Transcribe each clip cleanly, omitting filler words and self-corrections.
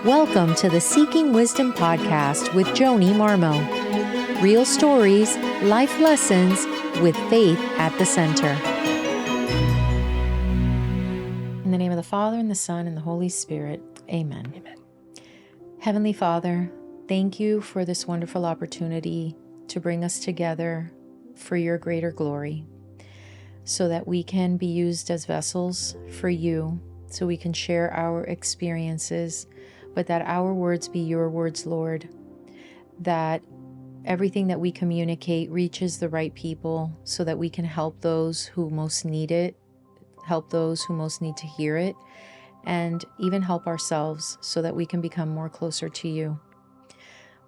Welcome to the Seeking Wisdom podcast with Joni Marmo. Real stories, life lessons with faith at the center. In the name of the Father, and the Son, and the Holy Spirit. Amen. Amen. Heavenly Father, thank you for this wonderful opportunity to bring us together for your greater glory, so that we can be used as vessels for you, so we can share our experiences, but that our words be your words, Lord, that everything that we communicate reaches the right people so that we can help those who most need it, help those who most need to hear it, and even help ourselves so that we can become more closer to you.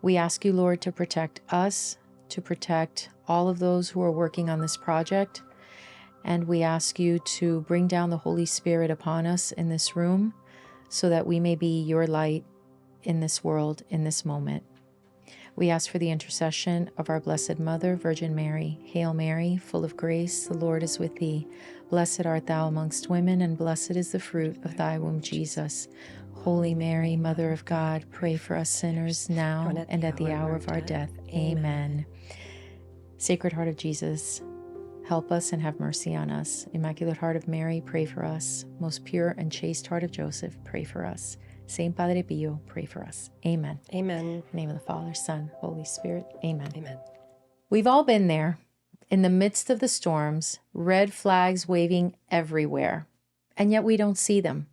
We ask you, Lord, to protect us, to protect all of those who are working on this project, and we ask you to bring down the Holy Spirit upon us in this room so that we may be your light in this world, in this moment. We ask for the intercession of our Blessed Mother, Virgin Mary. Hail Mary, full of grace, the Lord is with thee. Blessed art thou amongst women, and blessed is the fruit of thy womb, Jesus. Holy Mary, Mother of God, pray for us sinners now and at the hour of our death. Amen. Sacred Heart of Jesus, help us and have mercy on us. Immaculate Heart of Mary, pray for us. Most pure and chaste Heart of Joseph, pray for us. Saint Padre Pio, pray for us. Amen. Amen. In the name of the Father, Son, Holy Spirit. Amen. Amen. We've all been there, in the midst of the storms, red flags waving everywhere, and yet we don't see them.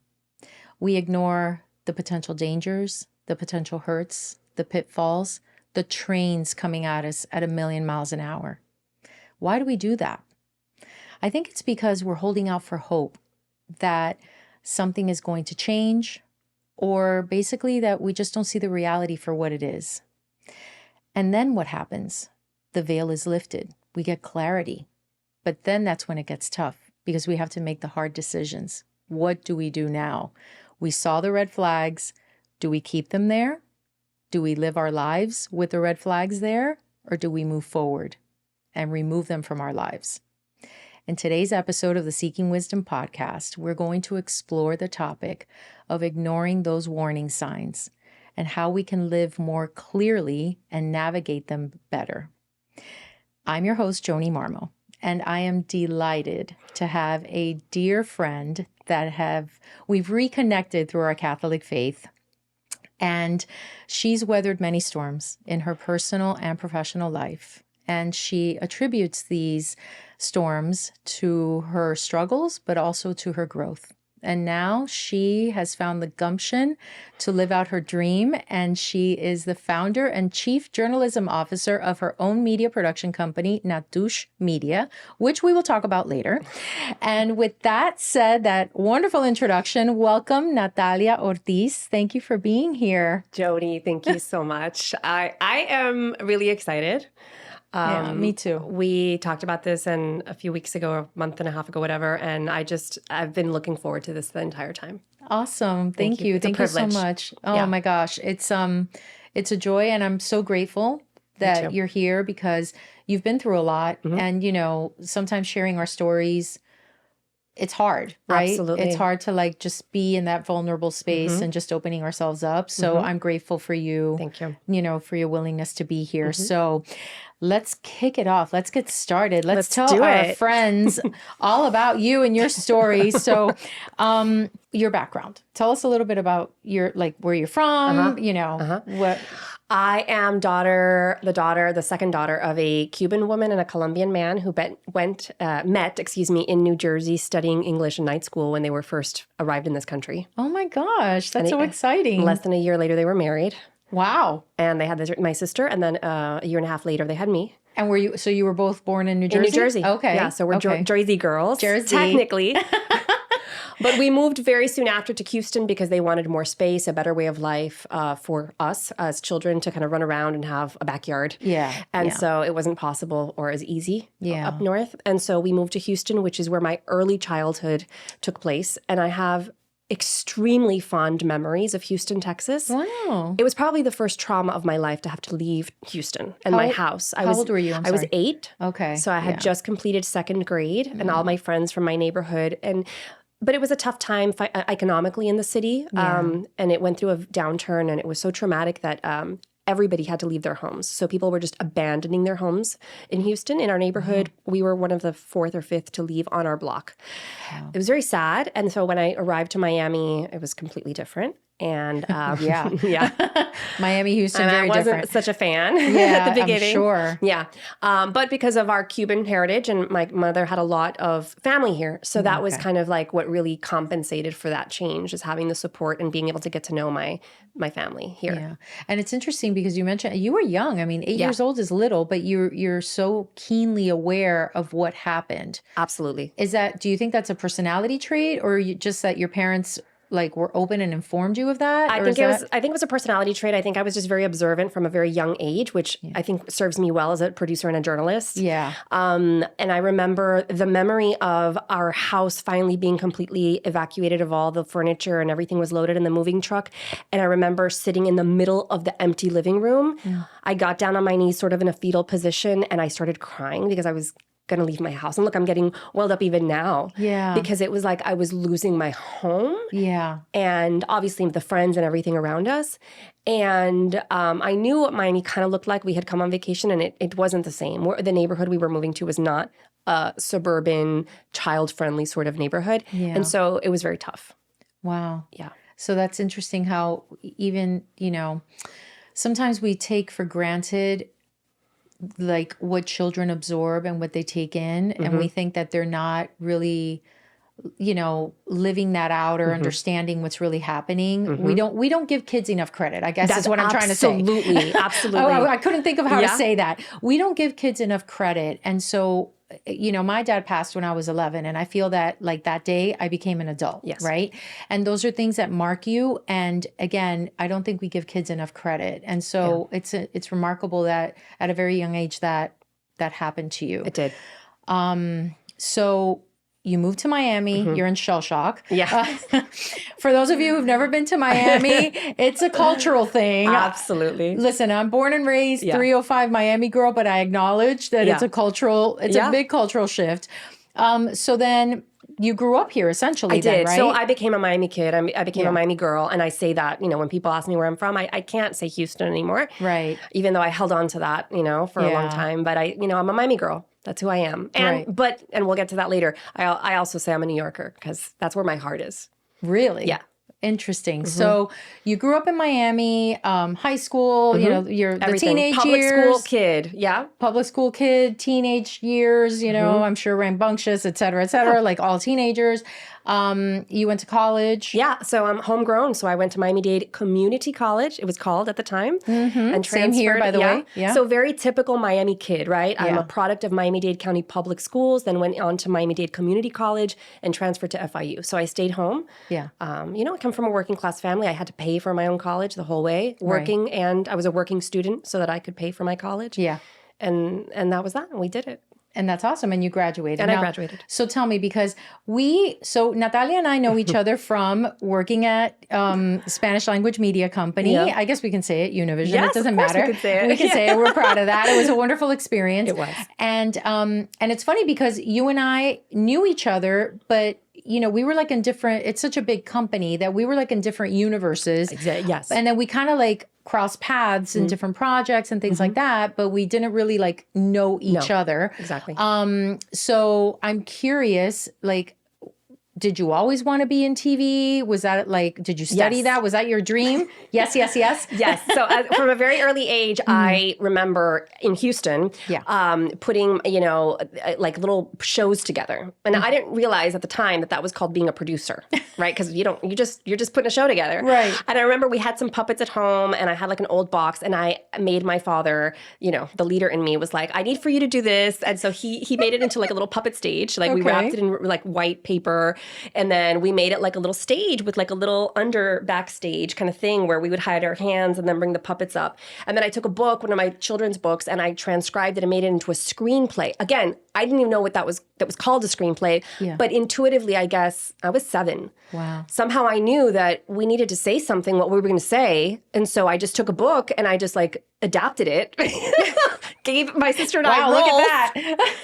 We ignore the potential dangers, the potential hurts, the pitfalls, the trains coming at us at 1,000,000 miles an hour. Why do we do that? I think it's because we're holding out for hope that something is going to change, or basically that we just don't see the reality for what it is. And then what happens? The veil is lifted. We get clarity. But then that's when it gets tough, because we have to make the hard decisions. What do we do now? We saw the red flags. Do we keep them there? Do we live our lives with the red flags there? Or do we move forward and remove them from our lives? In today's episode of the Seeking Wisdom podcast, we're going to explore the topic of ignoring those warning signs and how we can live more clearly and navigate them better. I'm your host, Joni Marmo, and I am delighted to have a dear friend that we've reconnected through our Catholic faith. And she's weathered many storms in her personal and professional life. And she attributes these storms to her struggles, but also to her growth. And now she has found the gumption to live out her dream. And she is the founder and chief journalism officer of her own media production company, Natouche Media, which we will talk about later. And with that said, that wonderful introduction, welcome Nathalia Ortiz. Thank you for being here. Joni, thank you so much. I am really excited. Yeah, me too. We talked about this a few weeks ago, a month and a half ago, whatever. And I've been looking forward to this the entire time. Awesome. Thank you. Thank you so much. Oh yeah. My gosh. It's a joy, and I'm so grateful that you're here, because you've been through a lot. Mm-hmm. And, sometimes sharing our stories, it's hard, right? Absolutely. It's hard to just be in that vulnerable space, mm-hmm. and just opening ourselves up. So mm-hmm. I'm grateful for you. Thank you. For your willingness to be here. Mm-hmm. So let's kick it off. Let's get started. Let's tell our friends all about you and your story. So, your background. Tell us a little bit about where you're from, what. I am the second daughter of a Cuban woman and a Colombian man who met in New Jersey studying English in night school when they were first arrived in this country. Oh my gosh, that's so exciting. Less than a year later, they were married. Wow. And they had my sister, and then a year and a half later, they had me. And you were both born in New Jersey? In New Jersey. Okay. Yeah, so we're Jersey girls. Jersey. Technically. But we moved very soon after to Houston because they wanted more space, a better way of life for us as children to kind of run around and have a backyard. Yeah. And so it wasn't possible or as easy up north. And so we moved to Houston, which is where my early childhood took place. And I have extremely fond memories of Houston, Texas. Wow. It was probably the first trauma of my life to have to leave Houston and my house. How old were you? I was 8. Okay. So I had just completed second grade, and all my friends from my neighborhood. And But it was a tough time economically in the city. And it went through a downturn, and it was so traumatic that everybody had to leave their homes. So people were just abandoning their homes in Houston. In our neighborhood, we were one of the 4th or 5th to leave on our block. Wow. It was very sad. And so when I arrived to Miami, it was completely different. And Miami, Houston, and very I wasn't different. Such a fan at the beginning. I'm sure. Yeah. But because of our Cuban heritage, and my mother had a lot of family here. So that was kind of like what really compensated for that change, is having the support and being able to get to know my family here. Yeah. And it's interesting because you mentioned you were young. I mean, 8 years old is little, but you're so keenly aware of what happened. Absolutely. Do you think that's a personality trait, or just that your parents like were open and informed you of that? I think it was a personality trait. I think I was just very observant from a very young age, which I think serves me well as a producer and a journalist. Yeah. And I remember the memory of our house finally being completely evacuated of all the furniture, and everything was loaded in the moving truck. And I remember sitting in the middle of the empty living room. I got down on my knees sort of in a fetal position, and I started crying because I was going to leave my house. And look, I'm getting welled up even now. Yeah. Because it was like I was losing my home. Yeah. And obviously the friends and everything around us. And I knew what Miami kind of looked like. We had come on vacation, and it wasn't the same. The neighborhood we were moving to was not a suburban, child-friendly sort of neighborhood. Yeah. And so it was very tough. Wow. Yeah. So that's interesting how even, sometimes we take for granted like what children absorb and what they take in. And we think that they're not really, living that out or understanding what's really happening. We don't give kids enough credit, I guess. That's what I'm trying to say. Absolutely. Absolutely. I couldn't think of how to say that. We don't give kids enough credit. And so, my dad passed when I was 11, and I feel that like that day I became an adult, right? And those are things that mark you. And again, I don't think we give kids enough credit. And so it's remarkable that at a very young age that happened to you. It did. So you moved to Miami. You're in shell shock. Yeah. For those of you who've never been to Miami, it's a cultural thing. Absolutely. Listen, I'm born and raised 305 Miami girl, but I acknowledge that it's a big cultural shift. So then you grew up here essentially. I did. Right? So I became a Miami kid. I became a Miami girl. And I say that, when people ask me where I'm from, I can't say Houston anymore. Right. Even though I held on to that, for a long time. But I'm a Miami girl. That's who I am. And we'll get to that later. I also say I'm a New Yorker because that's where my heart is. Really? Yeah. Interesting. So you grew up in Miami, high school, you're the teenage Public years. Public school kid. Yeah. Public school kid, teenage years, I'm sure rambunctious, et cetera, like all teenagers. You went to college. Yeah. So I'm homegrown. So I went to Miami-Dade Community College, it was called at the time. And Same here, by the way. Yeah. So very typical Miami kid, right? I'm a product of Miami-Dade County Public Schools, then went on to Miami-Dade Community College and transferred to FIU. So I stayed home. Yeah. I come from a working class family. I had to pay for my own college the whole way, working, and I was a working student so that I could pay for my college. Yeah. And that was that. And we did it. And that's awesome. And you graduated. And I graduated. So tell me, because Nathalia and I know each other from working at Spanish language media company. Yep. I guess we can say it, Univision. Yes, it doesn't matter. We can say it. We can say it. We're proud of that. It was a wonderful experience. It was. And it's funny because you and I knew each other, but we were like in different, it's such a big company that we were like in different universes. Exactly. Yes. And then we kind of like cross paths in different projects and things like that, but we didn't really like know each other. Exactly. So I'm curious, like, did you always want to be in TV? Was that like, did you study that? Was that your dream? Yes. Yes. So from a very early age, I remember in Houston putting, like little shows together. And I didn't realize at the time that was called being a producer, right? Because you're just putting a show together. Right. And I remember we had some puppets at home and I had like an old box and I made my father, the leader in me was like, I need for you to do this. And so he made it into like a little puppet stage. Like we wrapped it in like white paper. And then we made it like a little stage with like a little backstage kind of thing where we would hide our hands and then bring the puppets up. And then I took a book, one of my children's books, and I transcribed it and made it into a screenplay. Again, I didn't even know what that was called a screenplay. Yeah. But intuitively, I guess, I was 7. Wow. Somehow I knew that we needed to say something, what we were going to say. And so I just took a book and I just like adapted it. Gave my sister and I roles. Look at that.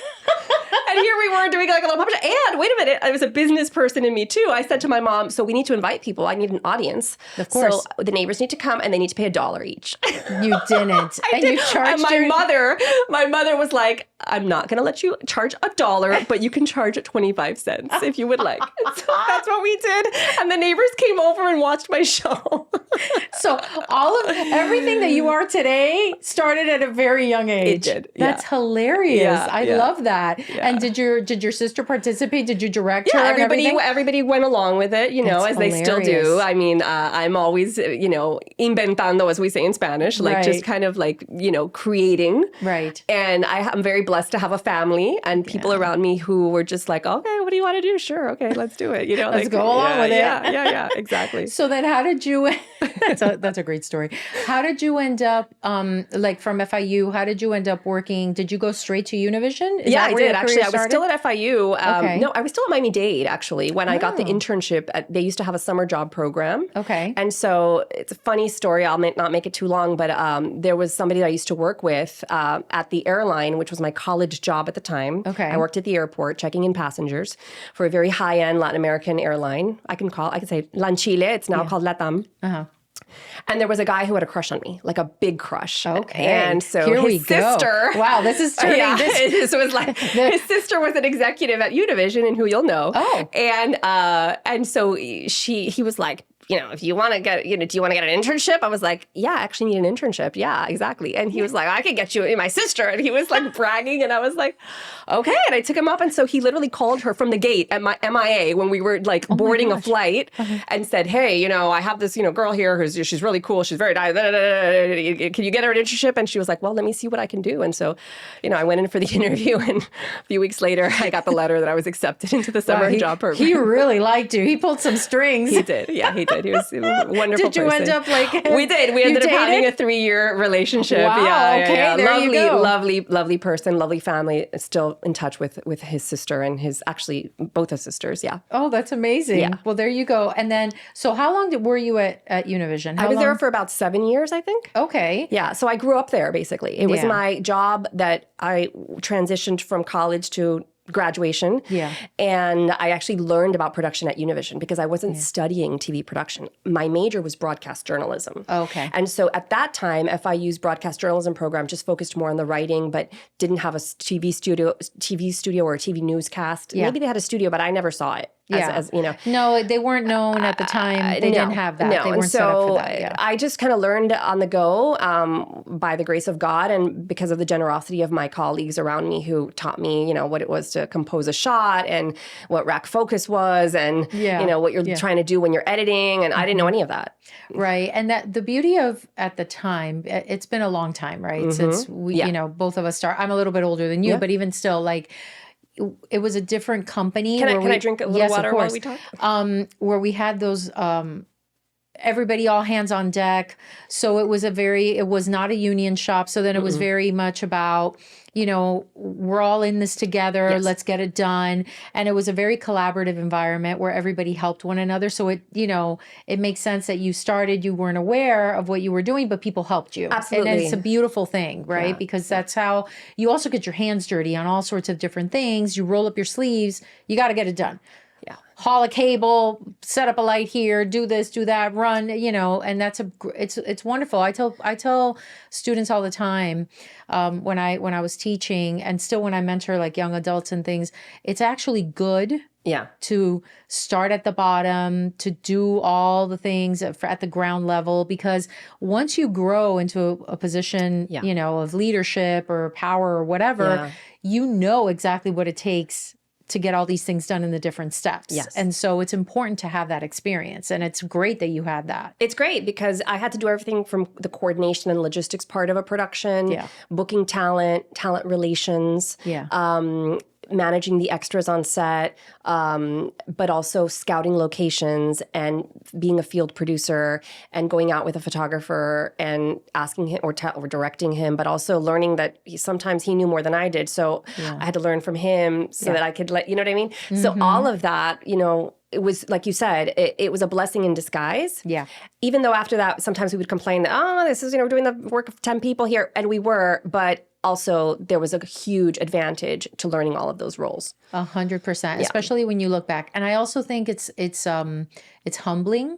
And here we were doing like a little puppet show. And wait a minute, I was a business person in me too. I said to my mom, so we need to invite people. I need an audience. Of course. So the neighbors need to come and they need to pay $1 each. You didn't. I and did. you charged and my mother was like, I'm not going to let you charge $1, but you can charge it 25 cents if you would like. So that's what we did. And the neighbors came over and watched my show. So everything that you are today started at a very young age. It did. That's hilarious. Yeah, I love that. Yeah. And did your sister participate? Did you direct her? Yeah, and everything? everybody went along with it, That's as they still do. hilarious. I mean, I'm always, inventando, as we say in Spanish, like just kind of like, creating. Right. And I'm very blessed to have a family and people around me who were just like, okay, what do you want to do? Sure. Okay, let's do it. Let's go along with it. Yeah, exactly. So then how did you, that's a great story. How did you end up, like from FIU, how did you end up working? Did you go straight to Univision? Is Yeah, that I where did your actually. career I was started? still at FIU. Okay. No, I was still at Miami-Dade actually when I got the internship. They used to have a summer job program. Okay. And so it's a funny story. I'll not make it too long, but there was somebody that I used to work with at the airline, which was my college job at the time. Okay. I worked at the airport checking in passengers for a very high-end Latin American airline. I can say LANchile. It's now called LATAM. Uh-huh. And there was a guy who had a crush on me, like a big crush. Okay. And so Here his sister. Wow, this is turning this. So it was like his sister was an executive at Univision, and who you'll know. Oh. And so he was like, if you want to get, do you want to get an internship? I was like, yeah, I actually need an internship. Yeah, exactly. And he was like, I can get you my sister. And he was like bragging. And I was like, okay. And I took him up. And so he literally called her from the gate at my MIA when we were like boarding a flight and said, hey, I have this, girl here who's, she's really cool. She's very nice. Can you get her an internship? And she was like, well, let me see what I can do. And so, I went in for the interview. And a few weeks later, I got the letter that I was accepted into the summer job program. He really liked you. He pulled some strings. He did. Yeah, he did. He was a wonderful Did you person. end up like... We did. We ended up having a 3-year relationship. Wow, Yeah, okay, yeah. there you go. Lovely person, lovely family. Still in touch with his sister and actually both his sisters, yeah. Oh, that's amazing. Yeah. Well, there you go. And then, so how long were you at Univision? I was there for about 7 years, I think. Okay. Yeah, so I grew up there, basically. It was my job that I transitioned from college to graduation. Yeah. And I actually learned about production at Univision because I wasn't studying TV production. My major was broadcast journalism. Okay. And so at that time, FIU's broadcast journalism program just focused more on the writing, but didn't have a TV studio or a TV newscast. Yeah. Maybe they had a studio, but I never saw it. As No, they weren't known at the time. They didn't have that. No. They weren't set up for that. Yeah. I just kind of learned on the go by the grace of God and because of the generosity of my colleagues around me who taught me, what it was to compose a shot and what rack focus was and, what you're trying to do when you're editing. And I didn't know any of that. Right. And that the beauty of at the time, it's been a long time, right? Since we, both of us I'm a little bit older than you, but even still, like, it was a different company. Can I drink a little water while we talk? Where we had those, everybody all hands on deck. So it was not a union shop. So then it was very much about, we're all in this together. Yes. Let's get it done. And it was a very collaborative environment where everybody helped one another. So it makes sense that you weren't aware of what you were doing, but people helped you. Absolutely. And it's a beautiful thing, right? Yeah. Because that's how you also get your hands dirty on all sorts of different things. You roll up your sleeves, you got to get it done. Yeah. Haul a cable, set up a light here, do this, do that, run, and it's wonderful. I tell students all the time when I was teaching and still when I mentor like young adults and things, it's actually good to start at the bottom, to do all the things at the ground level, because once you grow into a position, of leadership or power or whatever, you know exactly what it takes to get all these things done in the different steps. Yes. And so it's important to have that experience. And it's great that you had that. It's great because I had to do everything from the coordination and logistics part of a production, booking talent relations, managing the extras on set, but also scouting locations and being a field producer and going out with a photographer and asking him or directing him, but also learning that sometimes he knew more than I did. So I had to learn from him so that I could you know what I mean? Mm-hmm. So all of that, it was, like you said, it was a blessing in disguise. Yeah. Even though after that, sometimes we would complain that, this is, we're doing the work of 10 people here. And we were, but also there was a huge advantage to learning all of those roles. 100%, especially when you look back. And I also think it's humbling.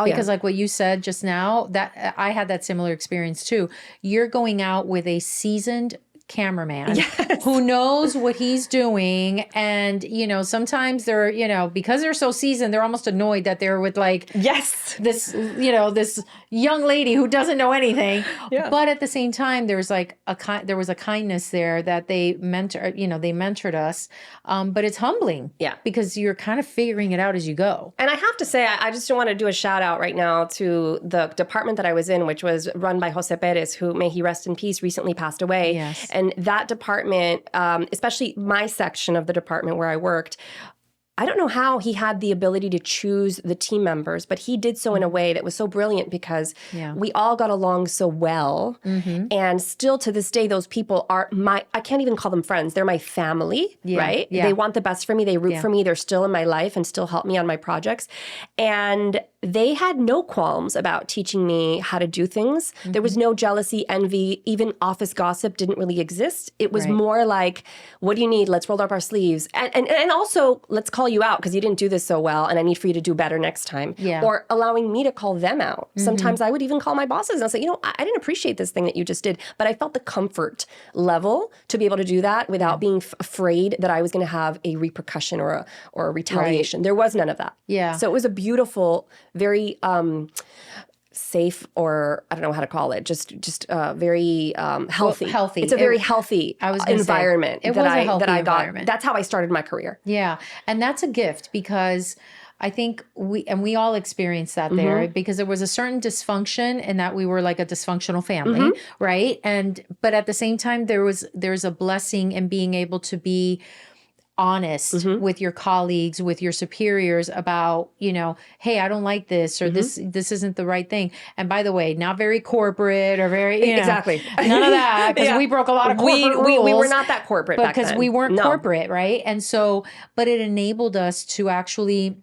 Because like what you said just now, that I had that similar experience too. You're going out with a seasoned cameraman who knows what he's doing. And, sometimes they're, because they're so seasoned, they're almost annoyed that they're with like, this, this young lady who doesn't know anything. Yeah. But at the same time, there was like there was a kindness there that they mentored us. But it's humbling. Yeah. Because you're kind of figuring it out as you go. And I have to say, I just want to do a shout out right now to the department that I was in, which was run by Jose Perez, who, may he rest in peace, recently passed away. Yes. And that department, especially my section of the department where I worked, I don't know how he had the ability to choose the team members, but he did so in a way that was so brilliant because we all got along so well. Mm-hmm. And still to this day, those people are I can't even call them friends. They're my family, right? Yeah. They want the best for me. They root for me. They're still in my life and still help me on my projects. And they had no qualms about teaching me how to do things. Mm-hmm. There was no jealousy, envy, even office gossip didn't really exist. It was more like, what do you need? Let's roll up our sleeves. And also, let's call you out because you didn't do this so well and I need for you to do better next time. Yeah. Or allowing me to call them out. Mm-hmm. Sometimes I would even call my bosses and I'll say, I didn't appreciate this thing that you just did, but I felt the comfort level to be able to do that without being afraid that I was going to have a repercussion or a retaliation. Right. There was none of that. Yeah. So it was a beautiful, very safe, or I don't know how to call it, just very healthy. Well, healthy. It's a very healthy environment that I got. That's how I started my career. Yeah. And that's a gift because I think we all experienced that there because there was a certain dysfunction in that we were like a dysfunctional family, right? But at the same time, there's a blessing in being able to be honest with your colleagues, with your superiors about, hey, I don't like this, or this isn't the right thing. And by the way, not very corporate or very, exactly. None of that, because we broke a lot of corporate rules. We were not that corporate back then. Because we weren't corporate, right? And so, but it enabled us to actually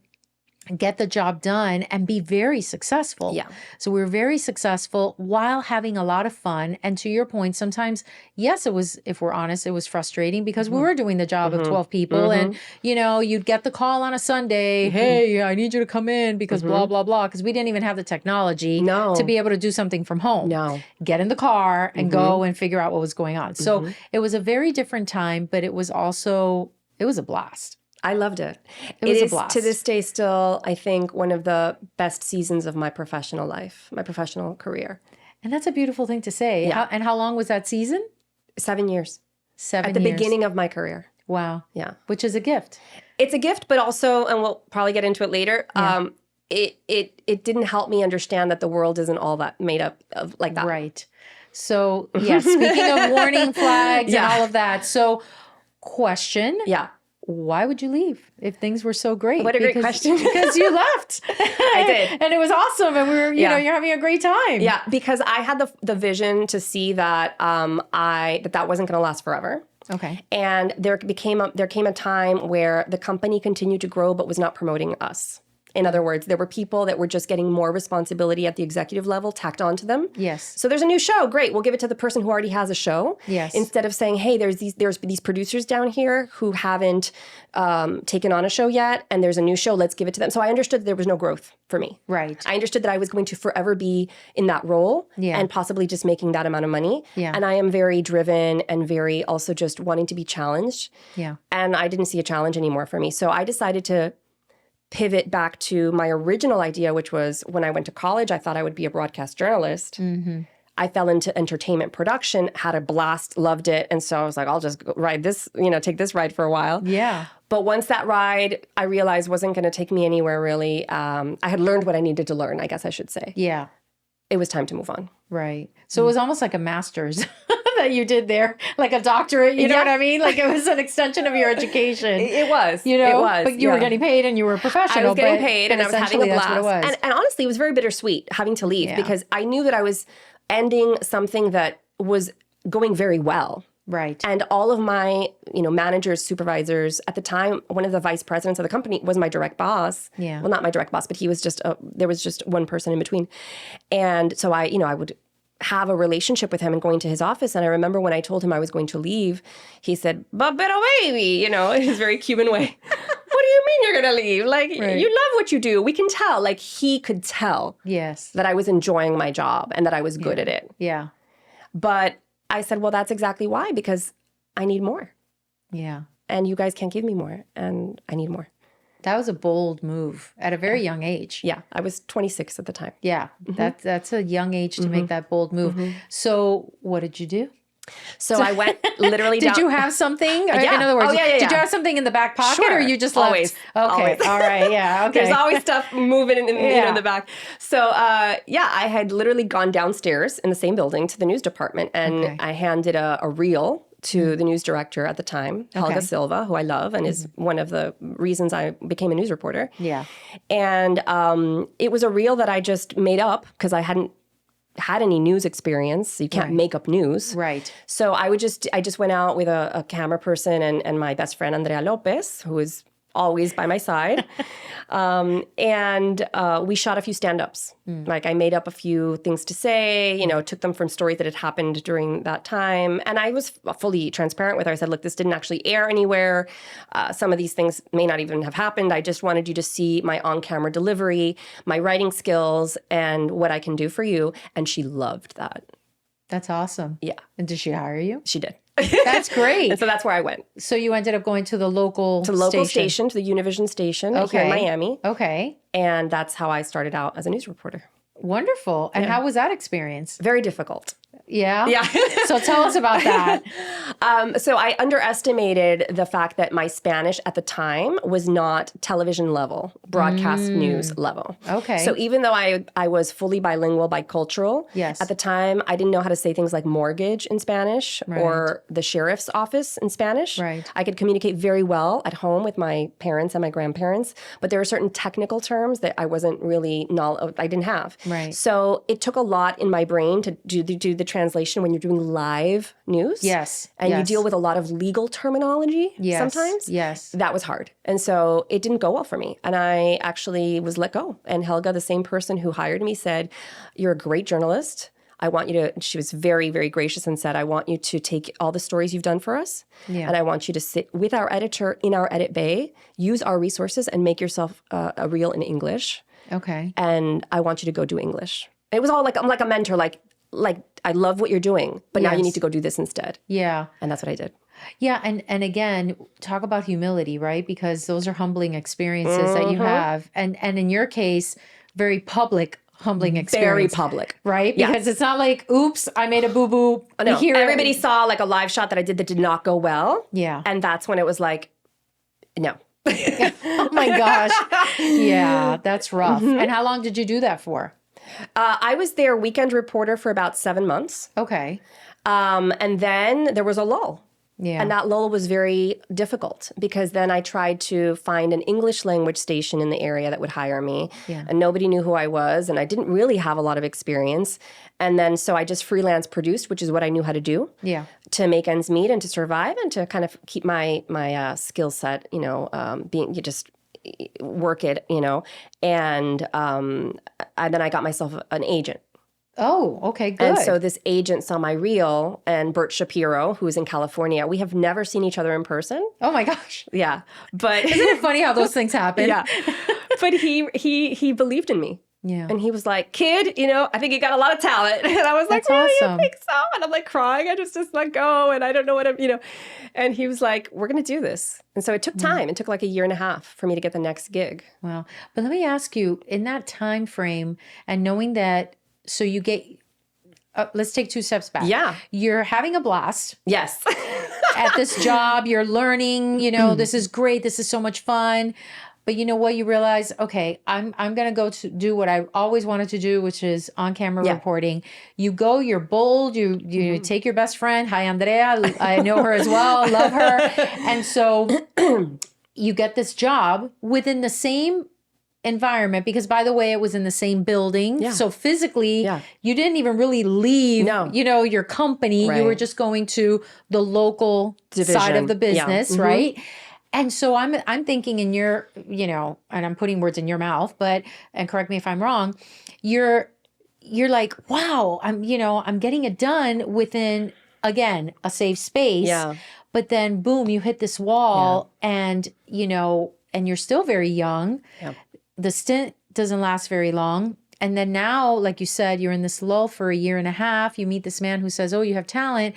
get the job done and be very successful. Yeah. So we were very successful while having a lot of fun. And to your point, sometimes, yes, it was, if we're honest, it was frustrating because we were doing the job of 12 people and, you'd get the call on a Sunday, hey, I need you to come in because blah, blah, blah. Because we didn't even have the technology to be able to do something from home. No. Get in the car and go and figure out what was going on. So it was a very different time, but it was a blast. I loved it. It is a blast. To this day still, I think, one of the best seasons of my professional life, my professional career. And that's a beautiful thing to say. Yeah. How long was that season? 7 years. 7 years. At the beginning of my career. Wow. Yeah. Which is a gift. It's a gift, but also, and we'll probably get into it later, it didn't help me understand that the world isn't all that made up of like that. Right. So, yes, speaking of warning flags and all of that. So, question. Yeah. Why would you leave if things were so great? What a great question. Because you left. I did. And it was awesome. And we were, you're having a great time. Yeah, because I had the vision to see that that wasn't going to last forever. Okay. And there came a time where the company continued to grow but was not promoting us. In other words, there were people that were just getting more responsibility at the executive level tacked onto them. Yes. So there's a new show. Great. We'll give it to the person who already has a show. Yes. Instead of saying, hey, there's these producers down here who haven't taken on a show yet, and there's a new show. Let's give it to them. So I understood that there was no growth for me. Right. I understood that I was going to forever be in that role and possibly just making that amount of money. Yeah. And I am very driven and very also just wanting to be challenged. Yeah. And I didn't see a challenge anymore for me. So I decided to pivot back to my original idea, which was when I went to college, I thought I would be a broadcast journalist. Mm-hmm. I fell into entertainment production, had a blast, loved it. And so I was like, I'll just ride this, take this ride for a while. Yeah. But once that ride, I realized wasn't going to take me anywhere really. I had learned what I needed to learn, I guess I should say. Yeah. It was time to move on. Right. So it was almost like a master's that you did there, like a doctorate, you know what I mean? Like it was an extension of your education. It was. It was. But you were getting paid and you were a professional. I was getting paid and I was having a blast. And honestly, it was very bittersweet having to leave because I knew that I was ending something that was going very well. Right. And all of my, managers, supervisors, at the time, one of the vice presidents of the company was my direct boss. Yeah. Well, not my direct boss, but he was there was just one person in between. And so I would have a relationship with him and going to his office. And I remember when I told him I was going to leave, he said, "But baby," in his very Cuban way. "What do you mean you're going to leave? Like, you love what you do. We can tell." Like, he could tell that I was enjoying my job and that I was good at it. Yeah. But I said, well, that's exactly why, because I need more. Yeah. And you guys can't give me more, and I need more. That was a bold move at a very young age. Yeah, I was 26 at the time. Yeah, that's a young age to make that bold move. So what did you do? So I went literally down. Did you have something? Yeah. In other words, did you have something in the back pocket or you just left? Always. Okay, Always. all right, yeah, okay. There's always stuff moving in the back. So I had literally gone downstairs in the same building to the news department, and I handed a reel to the news director at the time, Helga Silva, who I love and is one of the reasons I became a news reporter. Yeah. And it was a reel that I just made up because I hadn't had any news experience. You can't make up news. Right. So I just went out with a camera person and my best friend, Andrea Lopez, who is always by my side. And we shot a few stand-ups. Like I made up a few things to say, took them from stories that had happened during that time. And I was fully transparent with her. I said, look, this didn't actually air anywhere. Some of these things may not even have happened. I just wanted you to see my on-camera delivery, my writing skills, and what I can do for you. And she loved that. That's awesome. Yeah. And did she hire you? She did. That's great. And so that's where I went. So you ended up going to the local station, to the Univision station here in Miami. Okay. And that's how I started out as a news reporter. Wonderful. And how was that experience? Very difficult. Yeah? Yeah. So tell us about that. So I underestimated the fact that my Spanish at the time was not television level, broadcast news level. Okay. So even though I was fully bilingual, bicultural, at the time, I didn't know how to say things like mortgage in Spanish or the sheriff's office in Spanish. Right. I could communicate very well at home with my parents and my grandparents, but there were certain technical terms that I wasn't really I didn't have. Right. So it took a lot in my brain to do the translation when you're doing live news. Yes. And you deal with a lot of legal terminology sometimes. Yes. That was hard. And so it didn't go well for me. And I actually was let go. And Helga, the same person who hired me, said, "You're a great journalist. I want you to," she was very, very gracious and said, "I want you to take all the stories you've done for us. And I want you to sit with our editor in our edit bay, use our resources and make yourself a reel in English. Okay. And I want you to go do English." It was all like, I'm like a mentor, like I love what you're doing, but now you need to go do this instead. Yeah. And that's what I did. Yeah. And again, talk about humility, right? Because those are humbling experiences that you have. And in your case, very public humbling experience. Very public. Right? Because it's not like, oops, I made a boo-boo. Oh, no. Everybody saw like a live shot that I did that did not go well. Yeah. And that's when it was like, no. Oh my gosh. Yeah, that's rough. And how long did you do that for? I was their weekend reporter for about 7 months. Okay. And then there was a lull. Yeah. And that lull was very difficult because then I tried to find an English language station in the area that would hire me. Yeah. And nobody knew who I was. And I didn't really have a lot of experience. And then so I just freelance produced, which is what I knew how to do. Yeah. To make ends meet and to survive and to kind of keep my skill set, you just work it, And then I got myself an agent. Oh, okay, good. And so this agent saw my reel, and Bert Shapiro, who's in California, we have never seen each other in person. Oh my gosh. Yeah. But isn't it funny how those things happen? Yeah. But he believed in me. Yeah. And he was like, "Kid, I think you got a lot of talent." And I was like, That's awesome. You think so? And I'm like crying. I just let go. And I don't know what And he was like, "We're going to do this." And so it took time. It took like a year and a half for me to get the next gig. Wow. But let me ask you, in that time frame and knowing that, so you get, let's take 2 steps back. Yeah. You're having a blast. Yes. At this job, you're learning, this is great. This is so much fun. But you know what? You realize, okay, I'm going to go to do what I always wanted to do, which is on-camera reporting. You go, you're bold. You take your best friend. Hi, Andrea. I know her as well. Love her. And so you get this job within the same environment, because by the way, it was in the same building. Yeah. So physically, you didn't even really leave, your company. Right. You were just going to the local side of the business, right? And so I'm thinking in your, and I'm putting words in your mouth, and correct me if I'm wrong, you're like, wow, I'm getting it done within, again, a safe space. Yeah. But then boom, you hit this wall and, and you're still very young. Yeah. The stint doesn't last very long. And then now, like you said, you're in this lull for a year and a half. You meet this man who says, oh, you have talent.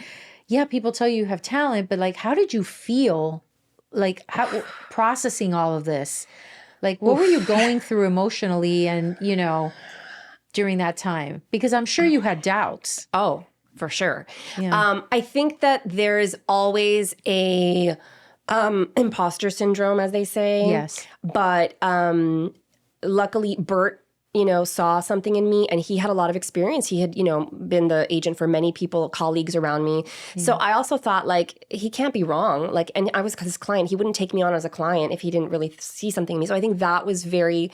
Yeah, people tell you have talent, but like, how did you feel? Like, how processing all of this? Like, what were you going through emotionally and, during that time? Because I'm sure you had doubts. Oh, for sure. Yeah. I think that there is always a imposter syndrome, as they say. Yes. But luckily, Bert, saw something in me, and he had a lot of experience. He had, been the agent for many people, colleagues around me. So I also thought, like, he can't be wrong. Like, and I was his client. He wouldn't take me on as a client if he didn't really see something in me. So I think that was very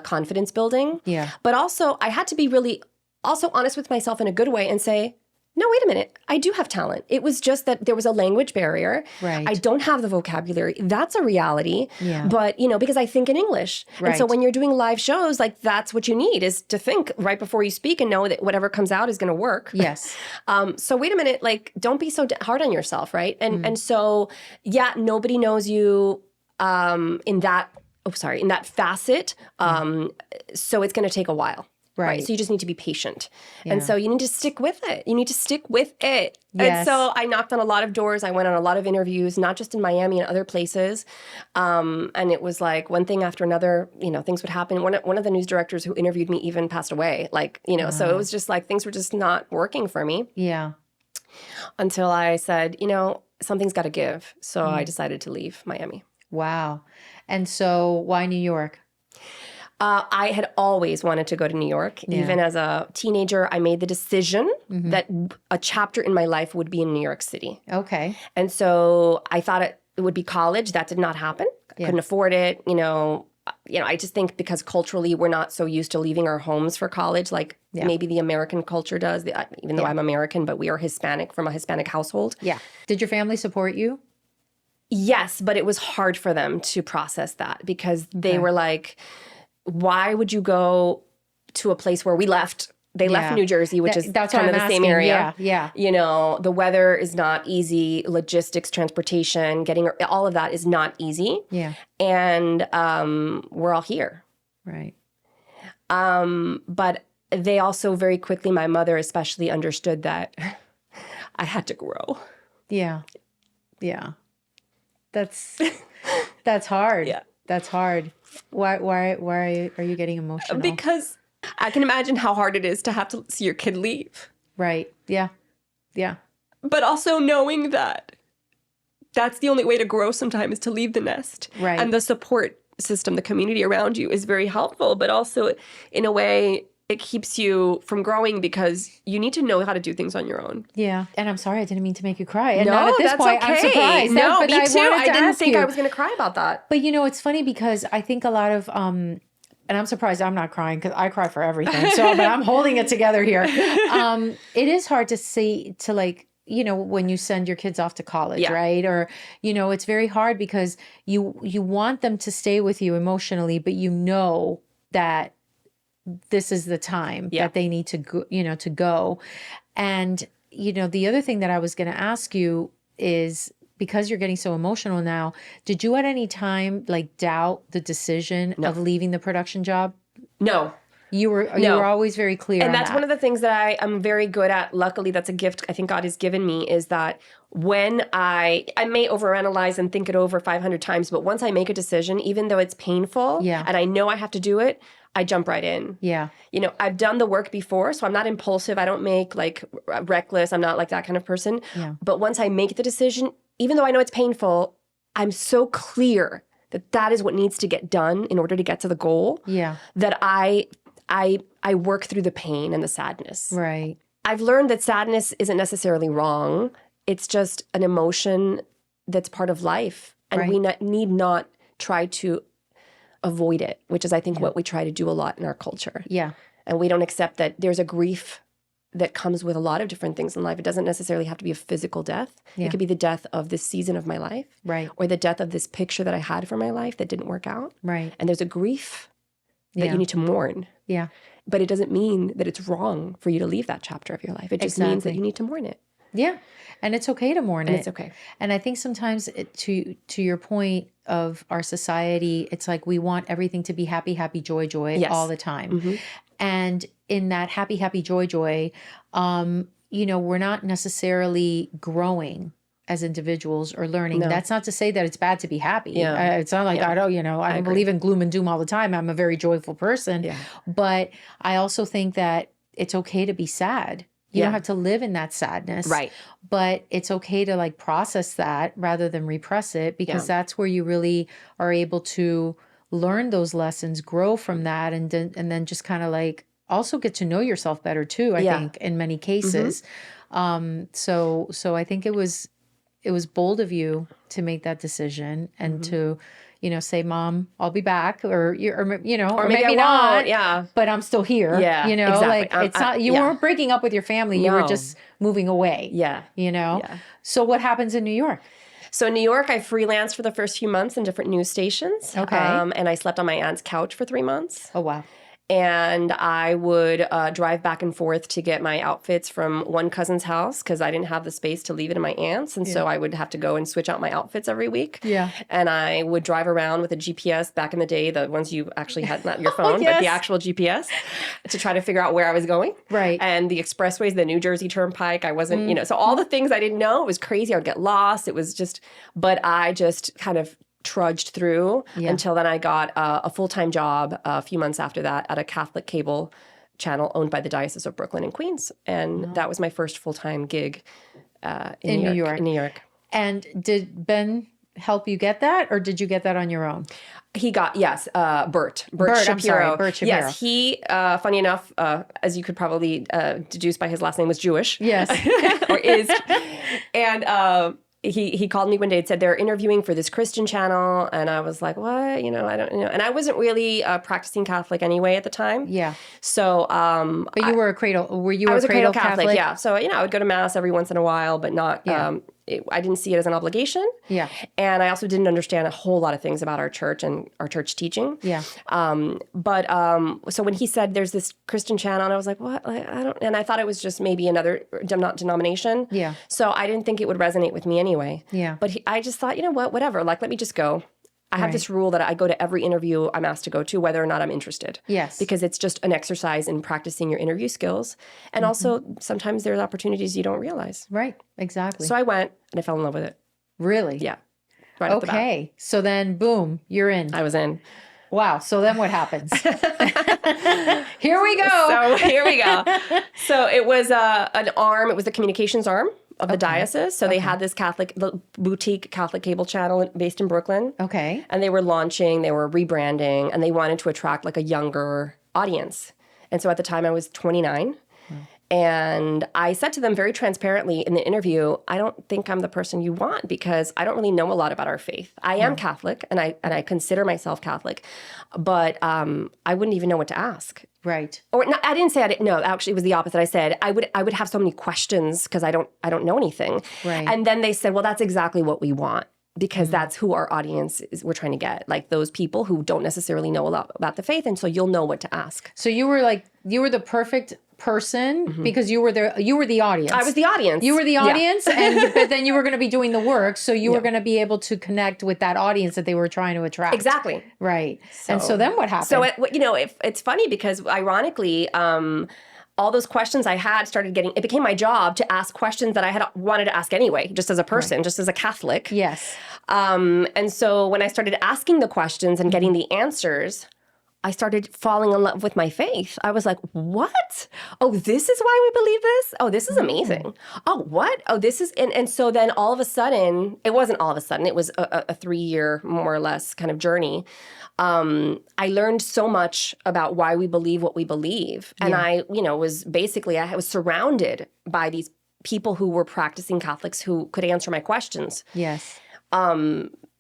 confidence building. Yeah. But also, I had to be really also honest with myself in a good way and say, no, wait a minute. I do have talent. It was just that there was a language barrier. Right. I don't have the vocabulary. That's a reality. Yeah. But, because I think in English. Right. And so when you're doing live shows, like that's what you need is to think right before you speak and know that whatever comes out is going to work. Yes. So wait a minute, like don't be so hard on yourself, right? And so, yeah, nobody knows you in that facet. So it's going to take a while. Right. So you just need to be patient. Yeah. And so you need to stick with it. You need to stick with it. Yes. And so I knocked on a lot of doors. I went on a lot of interviews, not just in Miami and other places. And it was like one thing after another, things would happen. One of the news directors who interviewed me even passed away. Like, so it was just like things were just not working for me. Yeah. Until I said, something's got to give. So I decided to leave Miami. Wow. And so why New York? I had always wanted to go to New York. Yeah. Even as a teenager, I made the decision that a chapter in my life would be in New York City. Okay. And so I thought it would be college. That did not happen. I couldn't afford it. I just think because culturally we're not so used to leaving our homes for college like maybe the American culture does, even though I'm American, but we are Hispanic, from a Hispanic household. Yeah. Did your family support you? Yes, but it was hard for them to process that because they were like, why would you go to a place where we left? They left New Jersey, which is kind of the same area. Yeah. The weather is not easy. Logistics, transportation, getting all of that is not easy. Yeah. And we're all here. Right. But they also very quickly, my mother especially, understood that I had to grow. Yeah. Yeah. That's hard. Yeah. That's hard. Why are you getting emotional? Because I can imagine how hard it is to have to see your kid leave. Right. Yeah. Yeah. But also knowing that that's the only way to grow sometimes is to leave the nest. Right. And the support system, the community around you is very helpful, but also in a way it keeps you from growing because you need to know how to do things on your own. Yeah. And I'm sorry, I didn't mean to make you cry. And no, not at this that's point. okay. I'm surprised. No, but me too. I didn't think I was going to cry about that. But it's funny because I think a lot of, and I'm surprised I'm not crying because I cry for everything. So, but I'm holding it together here. It is hard to see, to like, when you send your kids off to college, right? Or, it's very hard because you want them to stay with you emotionally, but that this is the time that they need to go, to go. And, the other thing that I was going to ask you is, because you're getting so emotional now, did you at any time like doubt the decision of leaving the production job? No. You were always very clear. And that's one of the things that I'm very good at. Luckily, that's a gift I think God has given me, is that when I may overanalyze and think it over 500 times, but once I make a decision, even though it's painful and I know I have to do it, I jump right in. Yeah. I've done the work before, so I'm not impulsive. I don't make like reckless. I'm not like that kind of person. Yeah. But once I make the decision, even though I know it's painful, I'm so clear that is what needs to get done in order to get to the goal. Yeah. That I work through the pain and the sadness. Right. I've learned that sadness isn't necessarily wrong. It's just an emotion that's part of life. And we need not try to avoid it, which is, I think, what we try to do a lot in our culture. Yeah. And we don't accept that there's a grief that comes with a lot of different things in life. It doesn't necessarily have to be a physical death. Yeah. It could be the death of this season of my life. Right. Or the death of this picture that I had for my life that didn't work out. Right. And there's a grief that you need to mourn. Yeah. But it doesn't mean that it's wrong for you to leave that chapter of your life. It just means that you need to mourn it. Yeah. And it's okay to mourn it. It's okay. And I think sometimes to your point of our society, it's like we want everything to be happy, happy, joy, joy all the time. And in that happy, happy, joy, joy, we're not necessarily growing as individuals or learning. No. That's not to say that it's bad to be happy. Yeah. It's not like, I don't believe in gloom and doom all the time. I'm a very joyful person. Yeah. But I also think that it's okay to be sad. You don't have to live in that sadness. Right. But it's okay to like process that rather than repress it, because that's where you really are able to learn those lessons, grow from that, and then just kind of like also get to know yourself better too, I think, in many cases. So I think it was bold of you to make that decision and to, say, Mom, I'll be back, or maybe not. Yeah. But I'm still here. Yeah. Exactly. Like it's not, you weren't breaking up with your family. No. You were just moving away. Yeah. Yeah. So what happens in New York? So in New York, I freelanced for the first few months in different news stations. Okay. And I slept on my aunt's couch for 3 months. Oh, wow. And I would drive back and forth to get my outfits from one cousin's house because I didn't have the space to leave it in my aunt's. And so I would have to go and switch out my outfits every week. Yeah. And I would drive around with a GPS back in the day, the ones you actually had, not your phone, but the actual GPS, to try to figure out where I was going. Right. And the expressways, the New Jersey Turnpike, I wasn't, so all the things I didn't know, it was crazy. I would get lost. It was just, but I just kind of trudged through until then I got a full-time job a few months after that at a Catholic cable channel owned by the Diocese of Brooklyn and Queens. And that was my first full-time gig in New York. In New York. And did Ben help you get that, or did you get that on your own? He got, Bert Shapiro. I'm sorry, Bert Shapiro. Yes, he, funny enough, as you could probably deduce by his last name, was Jewish. Yes. Or is. And he called me one day and said they're interviewing for this Christian channel, and I was like, what? I don't know. And I wasn't really practicing Catholic anyway at the time. Yeah. So, but you were a cradle. Were you? I was a cradle Catholic? Yeah. So I would go to mass every once in a while, but not. Yeah. I didn't see it as an obligation. Yeah. And I also didn't understand a whole lot of things about our church and our church teaching. Yeah. So when he said there's this Christian channel, and I was like, what? I don't. And I thought it was just maybe another denomination. Yeah. So I didn't think it would resonate with me anyway. Yeah. But I just thought, you know what? Whatever. Like, let me just go. I have this rule that I go to every interview I'm asked to go to, whether or not I'm interested. Yes. Because it's just an exercise in practicing your interview skills. And also, sometimes there's opportunities you don't realize. Right. Exactly. So I went, and I fell in love with it. Really? Yeah. Right off the bat. Okay. So then, boom, you're in. I was in. Wow. So then what happens? Here we go. So it was an arm. It was the communications arm of the diocese. So they had this boutique Catholic cable channel based in Brooklyn. Okay. And they were rebranding, and they wanted to attract like a younger audience. And so at the time I was 29. And I said to them very transparently in the interview, I don't think I'm the person you want, because I don't really know a lot about our faith. I am Catholic, and I consider myself Catholic, but I wouldn't even know what to ask. Right. Or no, I didn't say I didn't know. Actually, it was the opposite. I said I would have so many questions because I don't know anything. Right. And then they said, well, that's exactly what we want, because that's who our audience is. We're trying to get, like, those people who don't necessarily know a lot about the faith, and so you'll know what to ask. So you were the perfect person because you were the audience. I was the audience. You were the audience, but then you were going to be doing the work, so you were going to be able to connect with that audience that they were trying to attract. Exactly. Right. And so then what happened? So it's funny because ironically, all those questions I had it became my job to ask questions that I had wanted to ask anyway, just as a person, just as a Catholic. Yes. And so when I started asking the questions and getting the answers, I started falling in love with my faith. I was like, what? Oh, this is why we believe this? Oh, this is amazing. Oh, what? Oh, this is... And so then all of a sudden, it wasn't all of a sudden, it was a 3-year, more or less, kind of journey. I learned so much about why we believe what we believe. And I was surrounded by these people who were practicing Catholics who could answer my questions. Yes.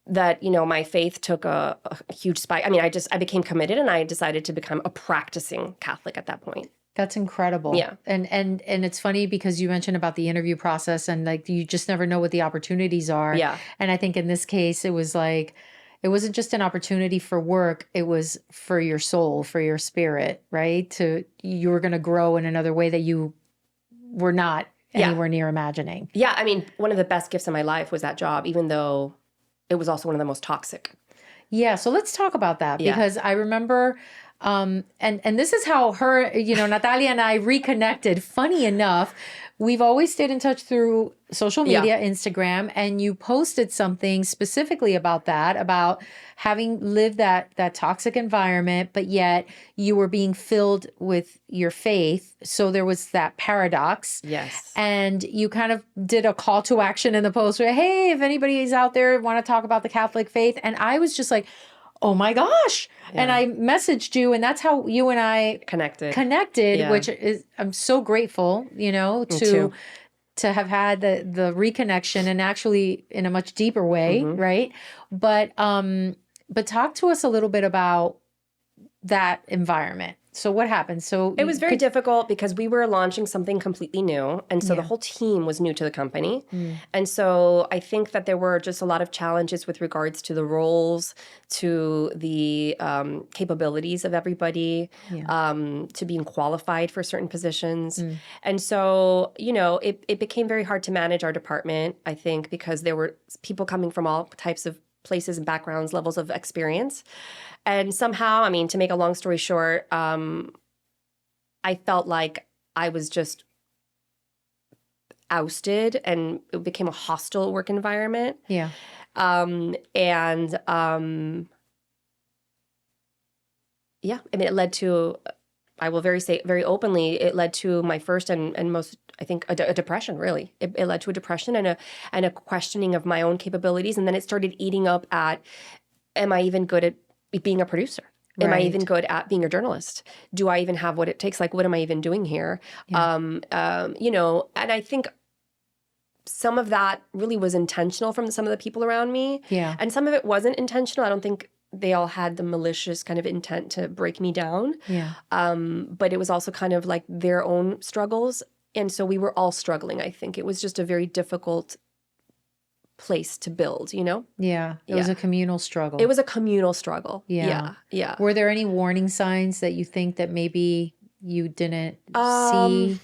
That, my faith took a huge spike. I mean, I became committed, and I decided to become a practicing Catholic at that point. That's incredible. Yeah. And it's funny because you mentioned about the interview process, and like, you just never know what the opportunities are. Yeah. And I think in this case, it was like, it wasn't just an opportunity for work. It was for your soul, for your spirit, right? You were going to grow in another way that you were not anywhere near imagining. Yeah. I mean, one of the best gifts in my life was that job, even though it was also one of the most toxic. Yeah. So let's talk about that because I remember, and this is how Nathalia and I reconnected. Funny enough, we've always stayed in touch through social media, Instagram, and you posted something specifically about that, about having lived that toxic environment, but yet you were being filled with your faith. So there was that paradox. Yes. And you kind of did a call to action in the post where, hey, if anybody is out there want to talk about the Catholic faith. And I was just like, oh my gosh. Yeah. And I messaged you, and that's how you and I connected, which is, I'm so grateful, to have had the reconnection, and actually in a much deeper way. Right. But talk to us a little bit about that environment. So what happened? So it was very difficult because we were launching something completely new. And so the whole team was new to the company. And so I think that there were just a lot of challenges with regards to the roles, to the capabilities of everybody, to being qualified for certain positions. And so, it became very hard to manage our department, I think, because there were people coming from all types of places and backgrounds, levels of experience. And somehow, I mean, to make a long story short, I felt like I was just ousted, and it became a hostile work environment. Yeah. I mean, it led to, I will say very openly, it led to my first and most, I think, a depression, really. It led to a depression and a questioning of my own capabilities. And then it started eating up at, am I even good at being a producer? Am I even good at being a journalist? Do I even have what it takes? Like, what am I even doing here? Yeah. And I think some of that really was intentional from some of the people around me. Yeah. And some of it wasn't intentional. I don't think they all had the malicious kind of intent to break me down. Yeah. But it was also kind of like their own struggles. And so we were all struggling, I think. It was just a very difficult place to build, Yeah. It was a communal struggle. It was a communal struggle. Yeah. Yeah. Were there any warning signs that you think that maybe you didn't see?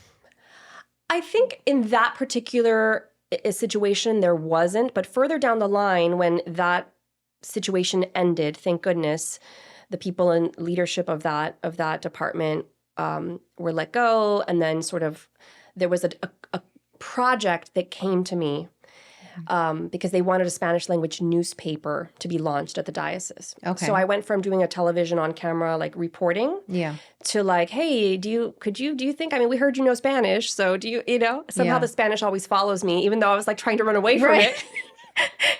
I think in that particular situation, there wasn't. But further down the line, when that situation ended, thank goodness, the people in leadership of that department were let go. And then sort of there was a project that came to me because they wanted a Spanish language newspaper to be launched at the diocese. Okay. So I went from doing a television on camera, like reporting, to like, hey, do you think, I mean, we heard you know Spanish, so do you, somehow the Spanish always follows me, even though I was like trying to run away from it.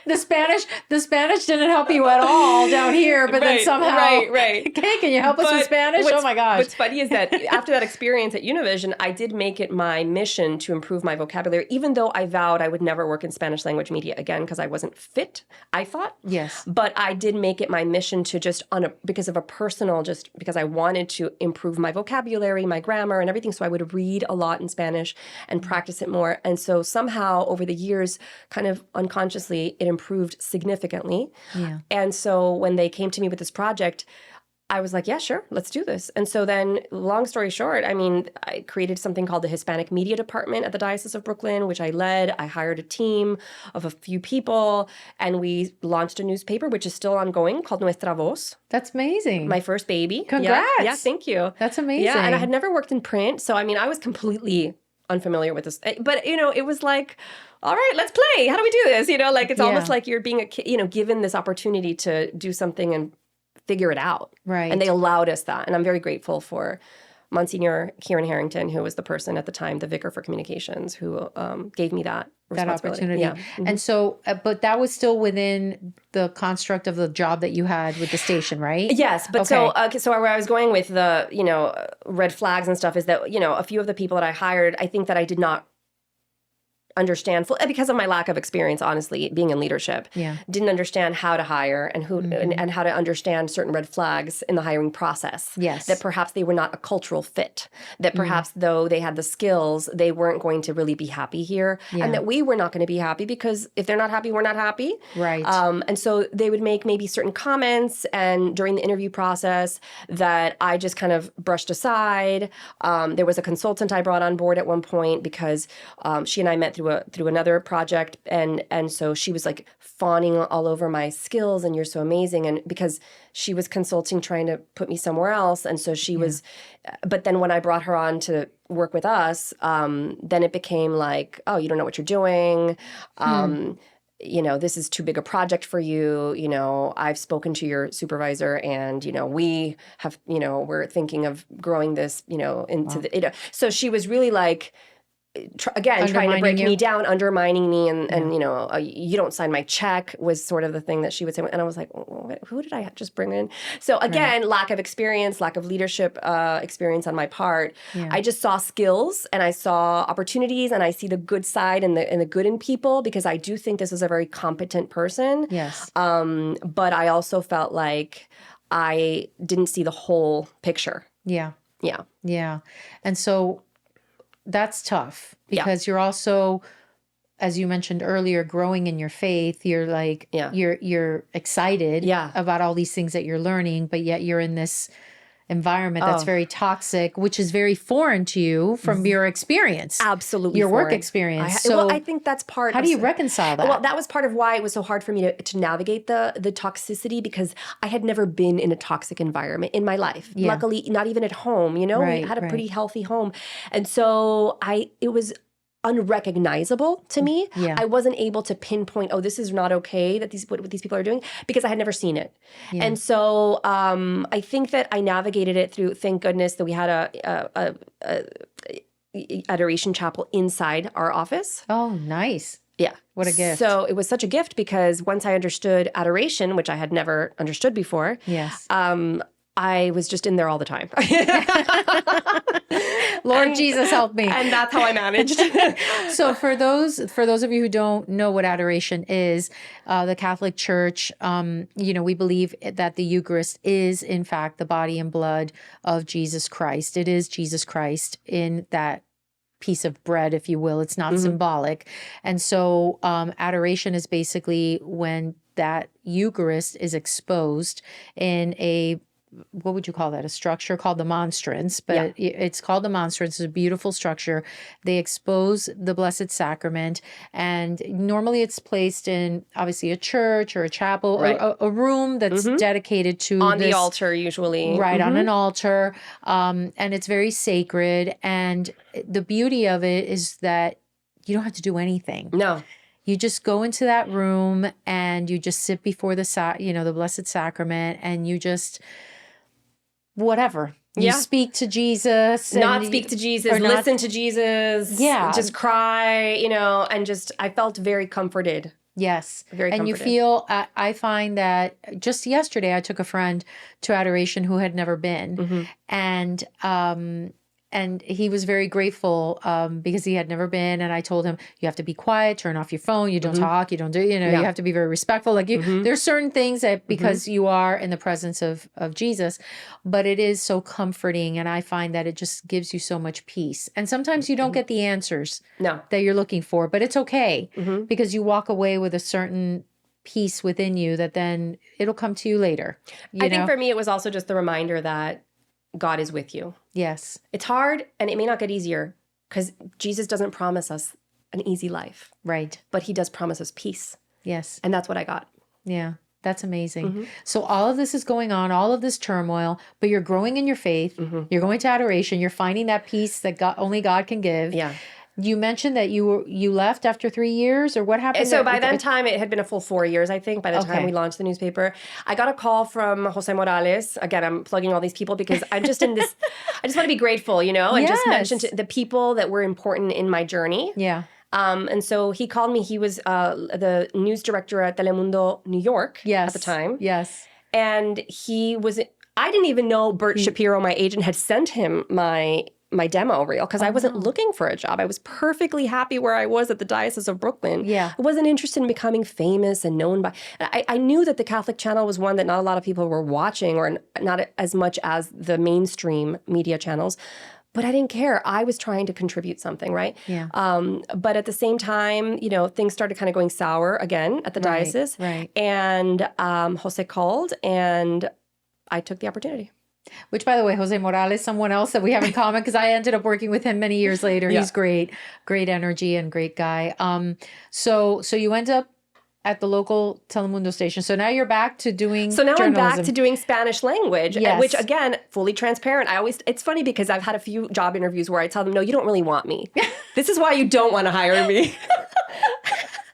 The Spanish didn't help you at all down here, but then somehow, right. Okay, can you help us with Spanish? Oh my gosh. What's funny is that after that experience at Univision, I did make it my mission to improve my vocabulary, even though I vowed I would never work in Spanish language media again because I wasn't fit, I thought. Yes. But I did make it my mission to just, because of a personal, just because I wanted to improve my vocabulary, my grammar, and everything. So I would read a lot in Spanish and practice it more. And so somehow over the years, kind of unconsciously, it improved significantly. Yeah. And so when they came to me with this project, I was like, yeah, sure, let's do this. And so then, long story short, I mean, I created something called the Hispanic Media Department at the Diocese of Brooklyn, which I led. I hired a team of a few people, and we launched a newspaper, which is still ongoing, called Nuestra Voz. That's amazing. My first baby. Congrats. Yeah, thank you. That's amazing. Yeah, and I had never worked in print, so I mean, I was completely unfamiliar with this. But, it was like, all right, let's play. How do we do this? It's almost like you're being given this opportunity to do something and figure it out. Right. And they allowed us that. And I'm very grateful for Monsignor Kieran Harrington, who was the person at the time, the vicar for communications, who gave me that opportunity. Yeah. Mm-hmm. And so, but that was still within the construct of the job that you had with the station, right? Yes. But so where I was going with the, red flags and stuff is that, a few of the people that I hired, I think that I did not understand, because of my lack of experience, honestly, being in leadership, didn't understand how to hire and who and how to understand certain red flags in the hiring process. Yes. That perhaps they were not a cultural fit, that perhaps though they had the skills, they weren't going to really be happy here, and that we were not going to be happy because if they're not happy, we're not happy. Right. And so they would make maybe certain comments and during the interview process that I just kind of brushed aside. There was a consultant I brought on board at one point because she and I met through another project, and so she was like fawning all over my skills and you're so amazing, and because she was consulting trying to put me somewhere else, and so she was. But then when I brought her on to work with us, then it became like, oh, you don't know what you're doing. You know, this is too big a project for you. You know, I've spoken to your supervisor and, you know, we have, you know, we're thinking of growing this, you know, into the, you know. So she was really like, trying to break me down, undermining me, and you know, you don't sign my check was sort of the thing that she would say. And I was like, who did I just bring in? So again, lack of experience, lack of leadership experience on my part. Yeah. I just saw skills and I saw opportunities and I see the good side and the good in people because I do think this is a very competent person. Yes. But I also felt like I didn't see the whole picture. Yeah. Yeah. Yeah. And so that's tough because you're also, as you mentioned earlier, growing in your faith. You're like, you're excited about all these things that you're learning, but yet you're in this environment that's very toxic, which is very foreign to you from your experience. Absolutely. Your work experience. Well, I think that's part How do you reconcile that? Well, that was part of why it was so hard for me to navigate the toxicity because I had never been in a toxic environment in my life. Yeah. Luckily, not even at home, you know, we had a pretty healthy home. And so it was unrecognizable to me. Yeah. I wasn't able to pinpoint, oh, this is not okay that what these people are doing because I had never seen it. Yeah. And so I think that I navigated it through, thank goodness that we had a adoration chapel inside our office. Oh, nice. Yeah. What a gift. So it was such a gift because once I understood adoration, which I had never understood before. Yes. I was just in there all the time. Lord Jesus, help me. And that's how I managed. So for those of you who don't know what adoration is, the Catholic Church, you know, we believe that the Eucharist is in fact the body and blood of Jesus Christ. It is Jesus Christ in that piece of bread, if you will. It's not symbolic. And so adoration is basically when that Eucharist is exposed in a, what would you call that? A structure called the monstrance, but it's called the monstrance. It's a beautiful structure. They expose the Blessed Sacrament, and normally it's placed in obviously a church or a chapel or a room that's dedicated to on the altar, usually. Right, on an altar, and it's very sacred. And the beauty of it is that you don't have to do anything. No. You just go into that room and you just sit before the Blessed Sacrament, and you just whatever. You speak to Jesus. Not speak to Jesus, listen to Jesus. Yeah. Just cry, you know, and just, I felt very comforted. Yes. Very comforted. And you feel, I find that just yesterday I took a friend to adoration who had never been. And he was very grateful because he had never been. And I told him, you have to be quiet, turn off your phone. You don't talk. You don't do, you have to be very respectful. Like there's certain things that because you are in the presence of Jesus, but it is so comforting. And I find that it just gives you so much peace. And sometimes you don't get the answers that you're looking for, but it's okay because you walk away with a certain peace within you that then it'll come to you later. I think for me, it was also just the reminder that God is with you. Yes. It's hard and it may not get easier because Jesus doesn't promise us an easy life. Right. But he does promise us peace. Yes. And that's what I got. Yeah. That's amazing. So all of this is going on, all of this turmoil, but you're growing in your faith. You're going to adoration. You're finding that peace that only God can give. Yeah. You mentioned that you left after 3 years, or what happened? So by that time, it had been a full 4 years, I think, by the time we launched the newspaper. I got a call from Jose Morales. Again, I'm plugging all these people because I'm just in this, I just want to be grateful, and just mention to the people that were important in my journey. Yeah. And so he called me. He was the news director at Telemundo New York at the time. Yes. And he was, I didn't even know Bert Shapiro, my agent, had sent him my my demo reel because I wasn't looking for a job. I was perfectly happy where I was at the Diocese of Brooklyn. Yeah. I wasn't interested in becoming famous and known by... I knew that the Catholic channel was one that not a lot of people were watching, or not as much as the mainstream media channels. But I didn't care. I was trying to contribute something, right? Yeah. But at the same time, things started kind of going sour again at the diocese. Right. And Jose called, and I took the opportunity. Which, by the way, Jose Morales, someone else that we have in common, because I ended up working with him many years later. Yeah. He's great energy and great guy. So you end up at the local Telemundo station. So now you're back to doing journalism. I'm back to doing Spanish language, yes. Which, again, fully transparent. It's funny because I've had a few job interviews where I tell them, no, you don't really want me. This is why you don't want to hire me.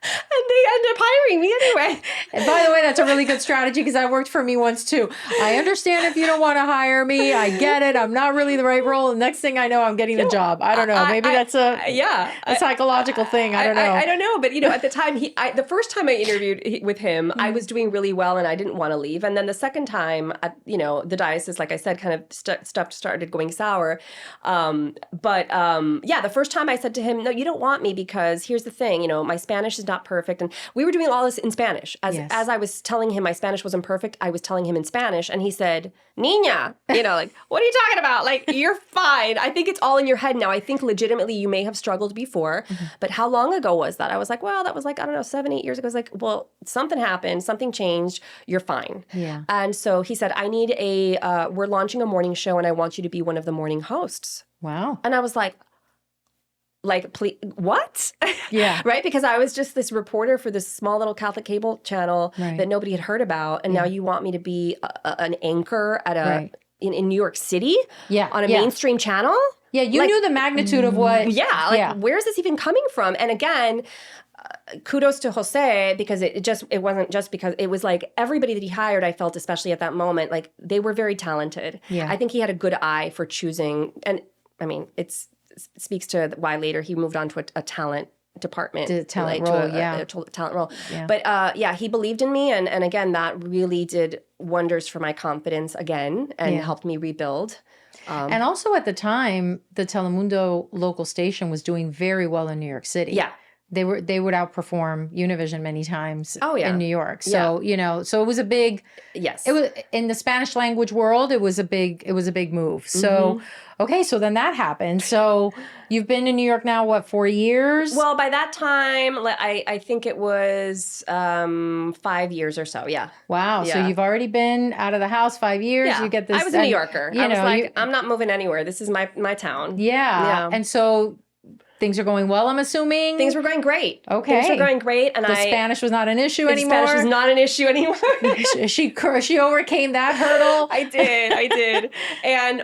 And they end up hiring me anyway. And by the way, that's a really good strategy because that worked for me once too. I understand if you don't want to hire me. I get it. I'm not really the right role. And next thing I know, I'm getting the job. I don't know. Maybe that's a psychological thing. I don't know. I don't know. But, at the time, the first time I interviewed with him, I was doing really well and I didn't want to leave. And then the second time, the diocese, like I said, kind of stuff started going sour. The first time I said to him, no, you don't want me because here's the thing, my Spanish is not perfect. And we were doing all this in Spanish. As I was telling him my Spanish wasn't perfect, I was telling him in Spanish. And he said, Niña, what are you talking about? Like, you're fine. I think it's all in your head now. I think legitimately you may have struggled before. Mm-hmm. But how long ago was that? I was like, well, that was like, I don't know, 7-8 years ago. I was like, well, something happened. Something changed. You're fine. Yeah. And so he said, I need we're launching a morning show and I want you to be one of the morning hosts. Wow. And I was like, please, what? Yeah. Right? Because I was just this reporter for this small little Catholic cable channel that nobody had heard about. And now you want me to be an anchor at in New York City on a mainstream channel? Yeah, you knew the magnitude of what... where is this even coming from? And again, kudos to Jose because it wasn't just because it was like everybody that he hired, I felt, especially at that moment, like they were very talented. Yeah. I think he had a good eye for choosing. And I mean, speaks to why later he moved on to a talent department. Talent role. Yeah. But he believed in me. And again, that really did wonders for my confidence again and helped me rebuild. And also at the time, the Telemundo local station was doing very well in New York City. Yeah. They would outperform Univision many times in New York. So, so it was a big, yes, it was in the Spanish language world. It was a big move. So, okay. So then that happened. So you've been in New York now, what, 4 years? Well, by that time, I think it was 5 years or so. Yeah. Wow. Yeah. So you've already been out of the house 5 years. Yeah. You get this. I was a New Yorker. I was like, I'm not moving anywhere. This is my town. Yeah. And so things are going well, I'm assuming? Things were going great. Okay. Things were going great. And the Spanish was not an issue anymore? Spanish was not an issue anymore. She overcame that hurdle? I did. And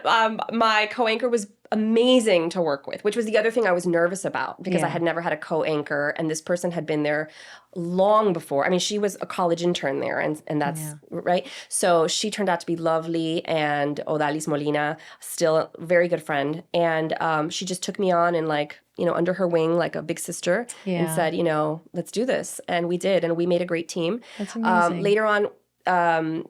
my co-anchor was amazing to work with, which was the other thing I was nervous about because I had never had a co-anchor. And this person had been there long before. I mean, she was a college intern there and that's right. So she turned out to be lovely, and Odalis Molina, still a very good friend. And she just took me on and under her wing like a big sister and said, let's do this. And we did. And we made a great team. That's amazing. Later on,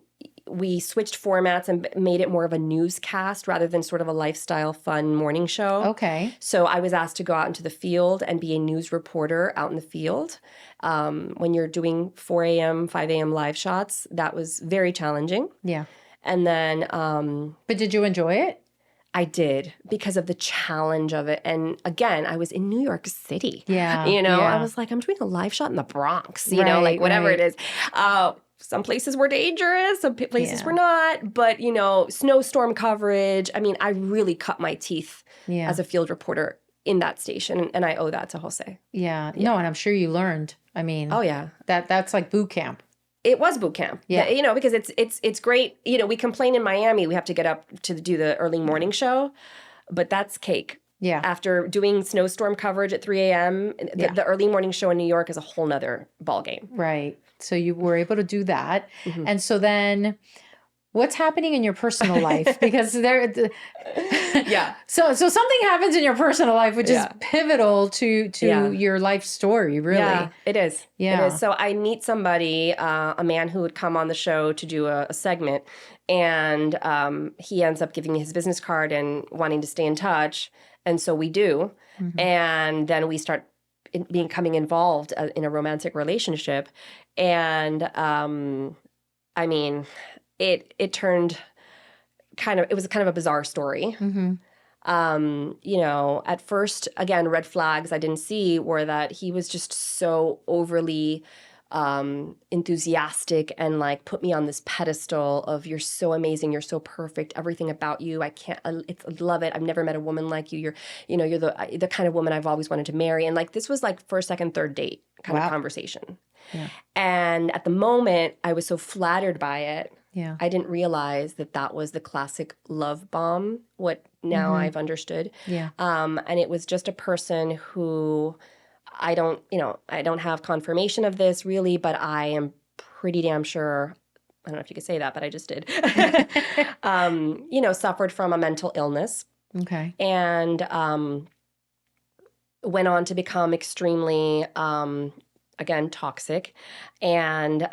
we switched formats and made it more of a newscast rather than sort of a lifestyle, fun morning show. Okay. So I was asked to go out into the field and be a news reporter out in the field. When you're doing 4 a.m., 5 a.m. live shots, that was very challenging. Yeah. And then... but did you enjoy it? I did, because of the challenge of it. And again, I was in New York City. Yeah. I was like, I'm doing a live shot in the Bronx, whatever it is. Some places were dangerous, some places were not. But, snowstorm coverage. I mean, I really cut my teeth as a field reporter in that station. And I owe that to Jose. Yeah. No, and I'm sure you learned. I mean, oh, yeah. That's like boot camp. It was boot camp. Yeah. Because it's great. We complain in Miami, we have to get up to do the early morning show, but that's cake. Yeah. After doing snowstorm coverage at 3 a.m., the early morning show in New York is a whole nother ballgame. Right. So you were able to do that. Mm-hmm. And so then What's happening in your personal life? Because yeah. So something happens in your personal life, which is pivotal to your life story, really. Yeah, it is. Yeah. It is. So I meet somebody, a man who would come on the show to do a segment, and he ends up giving me his business card and wanting to stay in touch. And so we do. Mm-hmm. And then we start becoming involved in a romantic relationship. And I mean, it turned it was kind of a bizarre story. Mm-hmm. At first, again, red flags I didn't see were that he was just so overly enthusiastic and like put me on this pedestal of you're so amazing, you're so perfect, everything about you, I love it. I've never met a woman like you. You're the kind of woman I've always wanted to marry. And like this was like first, second, third date kind of conversation. Yeah. And at the moment, I was so flattered by it. Yeah. I didn't realize that was the classic love bomb, what now I've understood. Yeah. And it was just a person who I don't have confirmation of this really, but I am pretty damn sure, I don't know if you could say that, but I just did, suffered from a mental illness. Okay. And went on to become extremely, again, toxic, and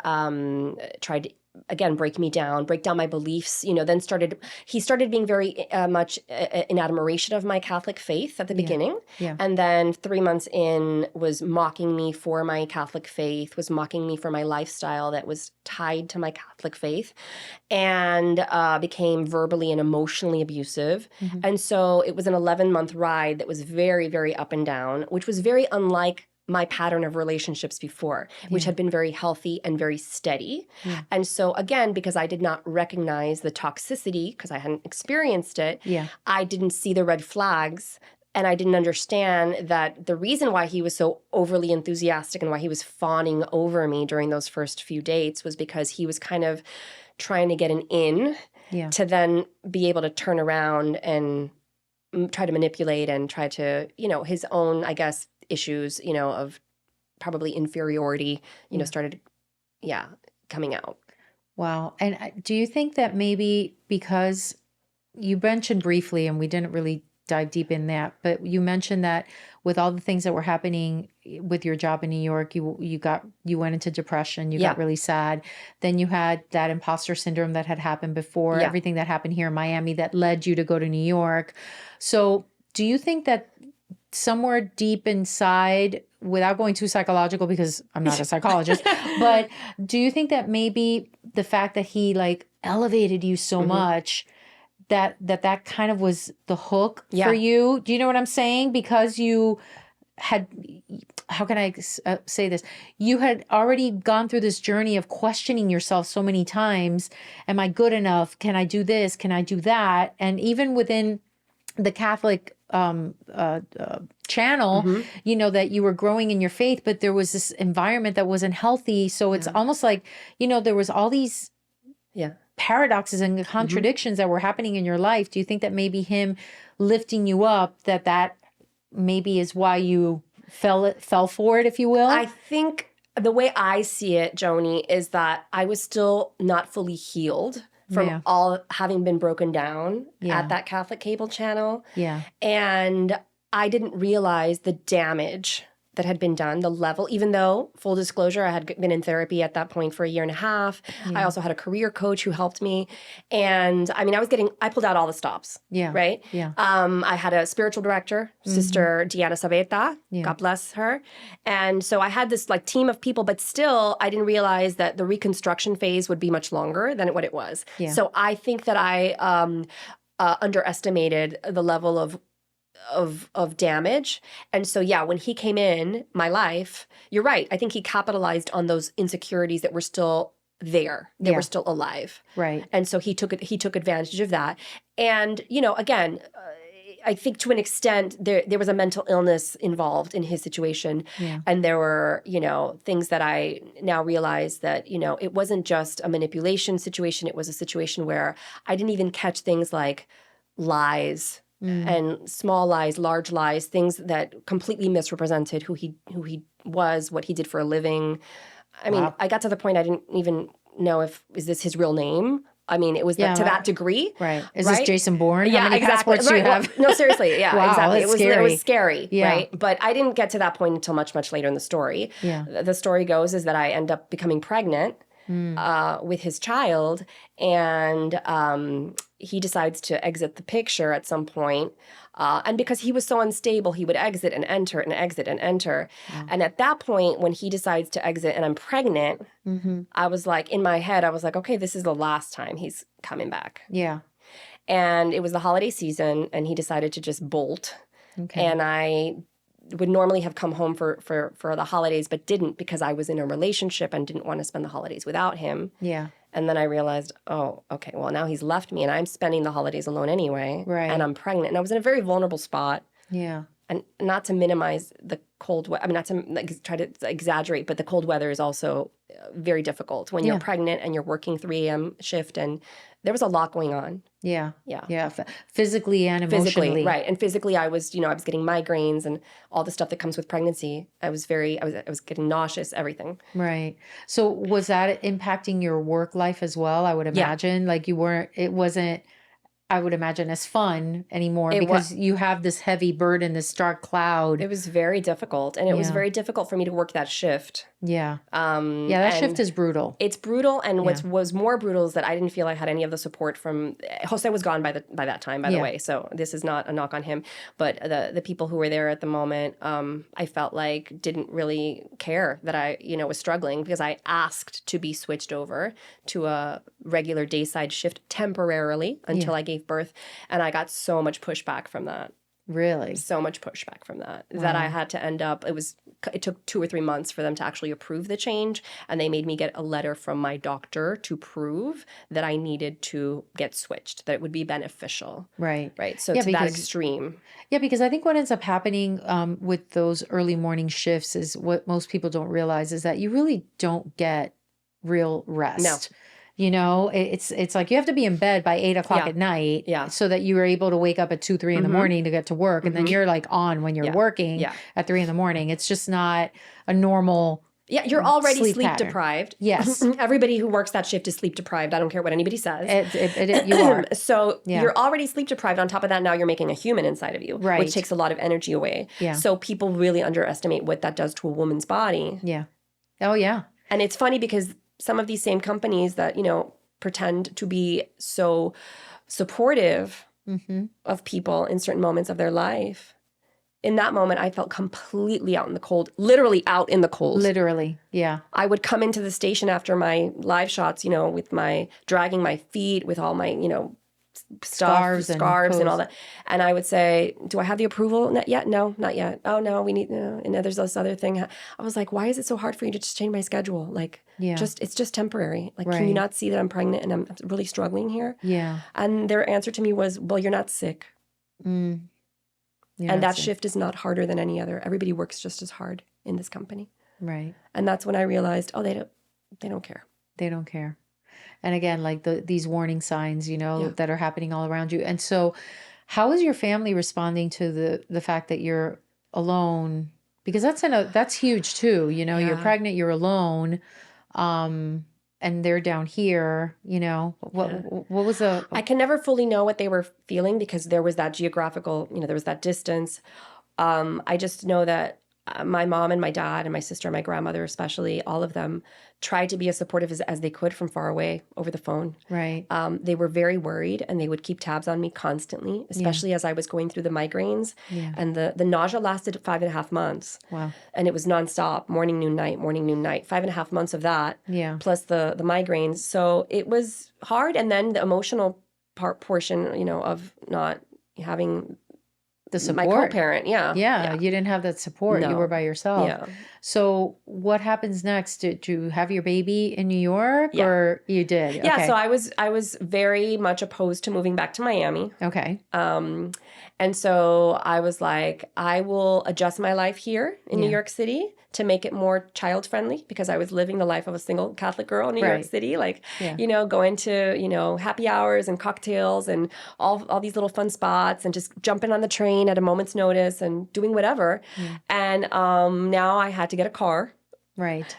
tried to break down my beliefs, then he started being very much in admiration of my Catholic faith at the beginning. Yeah. And then 3 months in was mocking me for my Catholic faith, was mocking me for my lifestyle that was tied to my Catholic faith, and became verbally and emotionally abusive. Mm-hmm. And so it was an 11-month ride that was very, very up and down, which was very unlike my pattern of relationships before, which had been very healthy and very steady. Yeah. And so again, because I did not recognize the toxicity, because I hadn't experienced it, I didn't see the red flags, and I didn't understand that the reason why he was so overly enthusiastic and why he was fawning over me during those first few dates was because he was kind of trying to get an in to then be able to turn around and try to manipulate and try to, his own, I guess, issues, of probably inferiority, started, coming out. Wow. And do you think that maybe because you mentioned briefly, and we didn't really dive deep in that, but you mentioned that with all the things that were happening with your job in New York, you went into depression, you got really sad. Then you had that imposter syndrome that had happened before, everything that happened here in Miami that led you to go to New York. So do you think that somewhere deep inside, without going too psychological because I'm not a psychologist, but do you think that maybe the fact that he like elevated you so much that kind of was the hook for you? Do you know what I'm saying? Because you had, how can I say this? You had already gone through this journey of questioning yourself so many times. Am I good enough? Can I do this? Can I do that? And even within the Catholic channel, that you were growing in your faith, but there was this environment that wasn't healthy. So it's almost like, there was all these paradoxes and contradictions that were happening in your life. Do you think that maybe him lifting you up, that maybe is why you fell for it, if you will? I think the way I see it, Joni, is that I was still not fully healed from all having been broken down at that Catholic cable channel. Yeah. And I didn't realize the damage that had been done, the level, even though, full disclosure, I had been in therapy at that point for a year and a half. Yeah. I also had a career coach who helped me. And I mean, I pulled out all the stops. Yeah. Right? Yeah. I had a spiritual director, Sister Diana Sabeta, God bless her. And so I had this like team of people, but still I didn't realize that the reconstruction phase would be much longer than what it was. Yeah. So I think that I underestimated the level of damage. And so, when he came in my life, you're right. I think he capitalized on those insecurities that were still there. They were still alive. Right. And so he took advantage of that. And, again, I think to an extent there was a mental illness involved in his situation. Yeah. And there were, things that I now realize that, it wasn't just a manipulation situation. It was a situation where I didn't even catch things like lies, and small lies, large lies, things that completely misrepresented who he was, what he did for a living. I mean, I got to the point I didn't even know is this his real name? I mean, it was to that degree. Right. Is this Jason Bourne? Yeah, How many exactly. passports do you have? Well, no, seriously. Yeah, wow, exactly. That's It was scary, yeah. right? But I didn't get to that point until much, much later in the story. Yeah. The story goes is that I end up becoming pregnant with his child, and he decides to exit the picture at some point. And because he was so unstable, he would exit and enter and exit and enter. Wow. And at that point, when he decides to exit and I'm pregnant, I was like, in my head, I was like, okay, this is the last time he's coming back. Yeah. And it was the holiday season, and he decided to just bolt. Okay. And I would normally have come home for the holidays, but didn't because I was in a relationship and didn't want to spend the holidays without him. Yeah. And then I realized, oh, okay, well, now he's left me and I'm spending the holidays alone anyway. Right. And I'm pregnant. And I was in a very vulnerable spot. Yeah. And not to minimize the cold weather, I mean, not to try to exaggerate, but the cold weather is also very difficult when you're pregnant and you're working 3 a.m. shift, and there was a lot going on. Yeah. Yeah. Yeah. Physically and emotionally. Physically, right. And physically, I was getting migraines and all the stuff that comes with pregnancy. I was getting nauseous, everything. Right. So was that impacting your work life as well? I would imagine like it wasn't, I would imagine, as fun anymore because you have this heavy burden, this dark cloud. It was very difficult. And it was very difficult for me to work that shift. Yeah. That shift is brutal. It's brutal. And what was more brutal is that I didn't feel I had any of the support from Jose was gone by that time, by the way. So this is not a knock on him. But the people who were there at the moment, I felt like didn't really care that I, was struggling because I asked to be switched over to a regular dayside shift temporarily until I gave birth. And I got so much pushback from that. Really? So much pushback from that that I had to end up, it took 2 or 3 months for them to actually approve the change. And they made me get a letter from my doctor to prove that I needed to get switched, that it would be beneficial. Right. Right. So to that extreme. Yeah, because I think what ends up happening with those early morning shifts is what most people don't realize is that you really don't get real rest. No. It's like you have to be in bed by 8 o'clock at night so that you are able to wake up at 2, 3 in the morning to get to work. And then you're like on when you're working at 3 in the morning. It's just not a normal you're already sleep deprived. Yes. Everybody who works that shift is sleep deprived. I don't care what anybody says. You are. So you're already sleep deprived. On top of that, now you're making a human inside of you, which takes a lot of energy away. Yeah. So people really underestimate what that does to a woman's body. Yeah. Oh, yeah. And it's funny because some of these same companies that, pretend to be so supportive of people in certain moments of their life. In that moment, I felt completely out in the cold, literally out in the cold. Literally, yeah. I would come into the station after my live shots, with dragging my feet with all my, scarves and all that. And I would say, do I have the approval? Not yet. No, not yet. Oh, no, we need, and there's this other thing. I was like, why is it so hard for you to just change my schedule? Like, it's just temporary. Like, can you not see that I'm pregnant and I'm really struggling here? Yeah. And their answer to me was, well, you're not sick. Mm. Yeah, and that shift is not harder than any other. Everybody works just as hard in this company. Right. And that's when I realized, they don't care. They don't care. And again, like these warning signs, that are happening all around you. And so how is your family responding to the fact that you're alone? Because that's huge too. You're pregnant, you're alone. And they're down here, what was I can never fully know what they were feeling because there was that geographical, there was that distance. I just know that my mom and my dad and my sister and my grandmother especially, all of them tried to be as supportive as they could from far away over the phone. Right. They were very worried and they would keep tabs on me constantly, especially as I was going through the migraines. Yeah. And the nausea lasted 5.5 months. Wow. And it was nonstop, morning, noon, night, 5.5 months of that. Yeah. Plus the migraines. So it was hard. And then the emotional portion, of not having the support. My co-parent, yeah. You didn't have that support. No. You were by yourself. Yeah. So what happens next? Did you have your baby in New York or you did? Yeah, okay. So I was very much opposed to moving back to Miami. Okay. And so I was like, I will adjust my life here in New York City to make it more child-friendly because I was living the life of a single Catholic girl in New York City, going to, happy hours and cocktails and all these little fun spots and just jumping on the train at a moment's notice and doing whatever. Yeah. And now I had to get a car,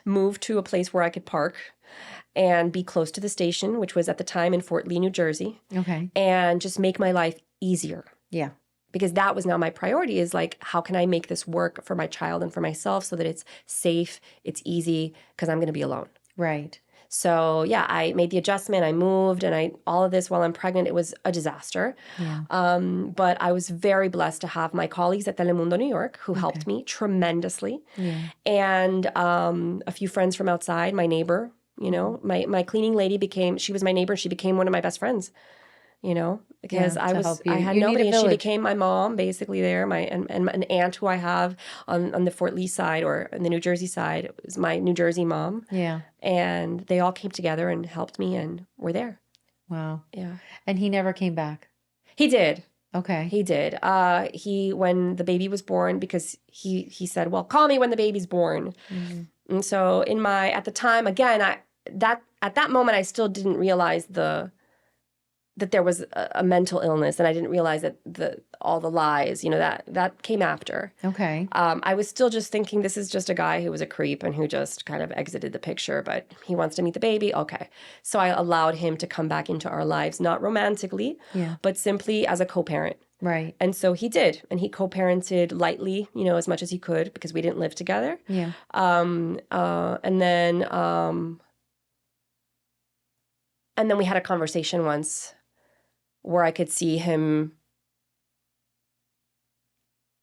move to a place where I could park. and be close to the station, which was at the time in Fort Lee, New Jersey. Okay. And just make my life easier. Yeah. Because that was now my priority, is like, how can I make this work for my child and for myself so that it's safe, it's easy, because I'm going to be alone. Right. So yeah, I made the adjustment, I moved, and all of this while I'm pregnant. It was a disaster. Yeah. But I was very blessed to have my colleagues at Telemundo New York who helped me tremendously. Yeah. And a few friends from outside, my neighbor, my cleaning lady she was my neighbor. She became one of my best friends, because I had nobody, and she became my mom basically there. And an aunt who I have on the Fort Lee side, or on the New Jersey side, was my New Jersey mom. Yeah. And they all came together and helped me, and we're there. Wow. Yeah. And he never came back? He did. Okay. He did. When the baby was born, because he said, well, call me when the baby's born. Mm-hmm. And so at the time, again, at that moment, I still didn't realize that there was a mental illness, and I didn't realize that all the lies, that came after. Okay. I was still just thinking, this is just a guy who was a creep and who just kind of exited the picture, but he wants to meet the baby. Okay. So I allowed him to come back into our lives, not romantically, but simply as a co-parent. Right. And so he did, and he co-parented lightly, as much as he could, because we didn't live together. Yeah. And then we had a conversation once where I could see him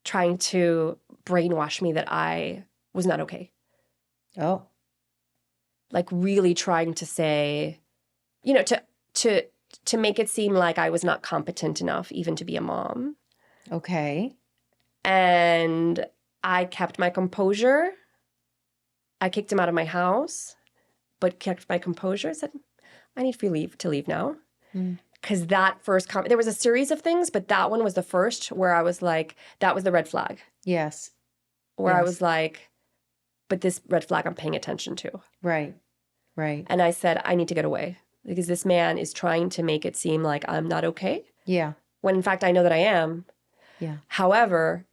trying to brainwash me that I was not okay. Oh. Like really trying to say, to make it seem like I was not competent enough even to be a mom. Okay. And I kept my composure. I kicked him out of my house, but kept my composure. I said, I need for you to leave now. Because that first there was a series of things, but that one was the first where I was like, that was the red flag. Yes. Where I was like, but this red flag I'm paying attention to. Right. Right. And I said, I need to get away, because this man is trying to make it seem like I'm not okay. Yeah. When in fact I know that I am. Yeah. However,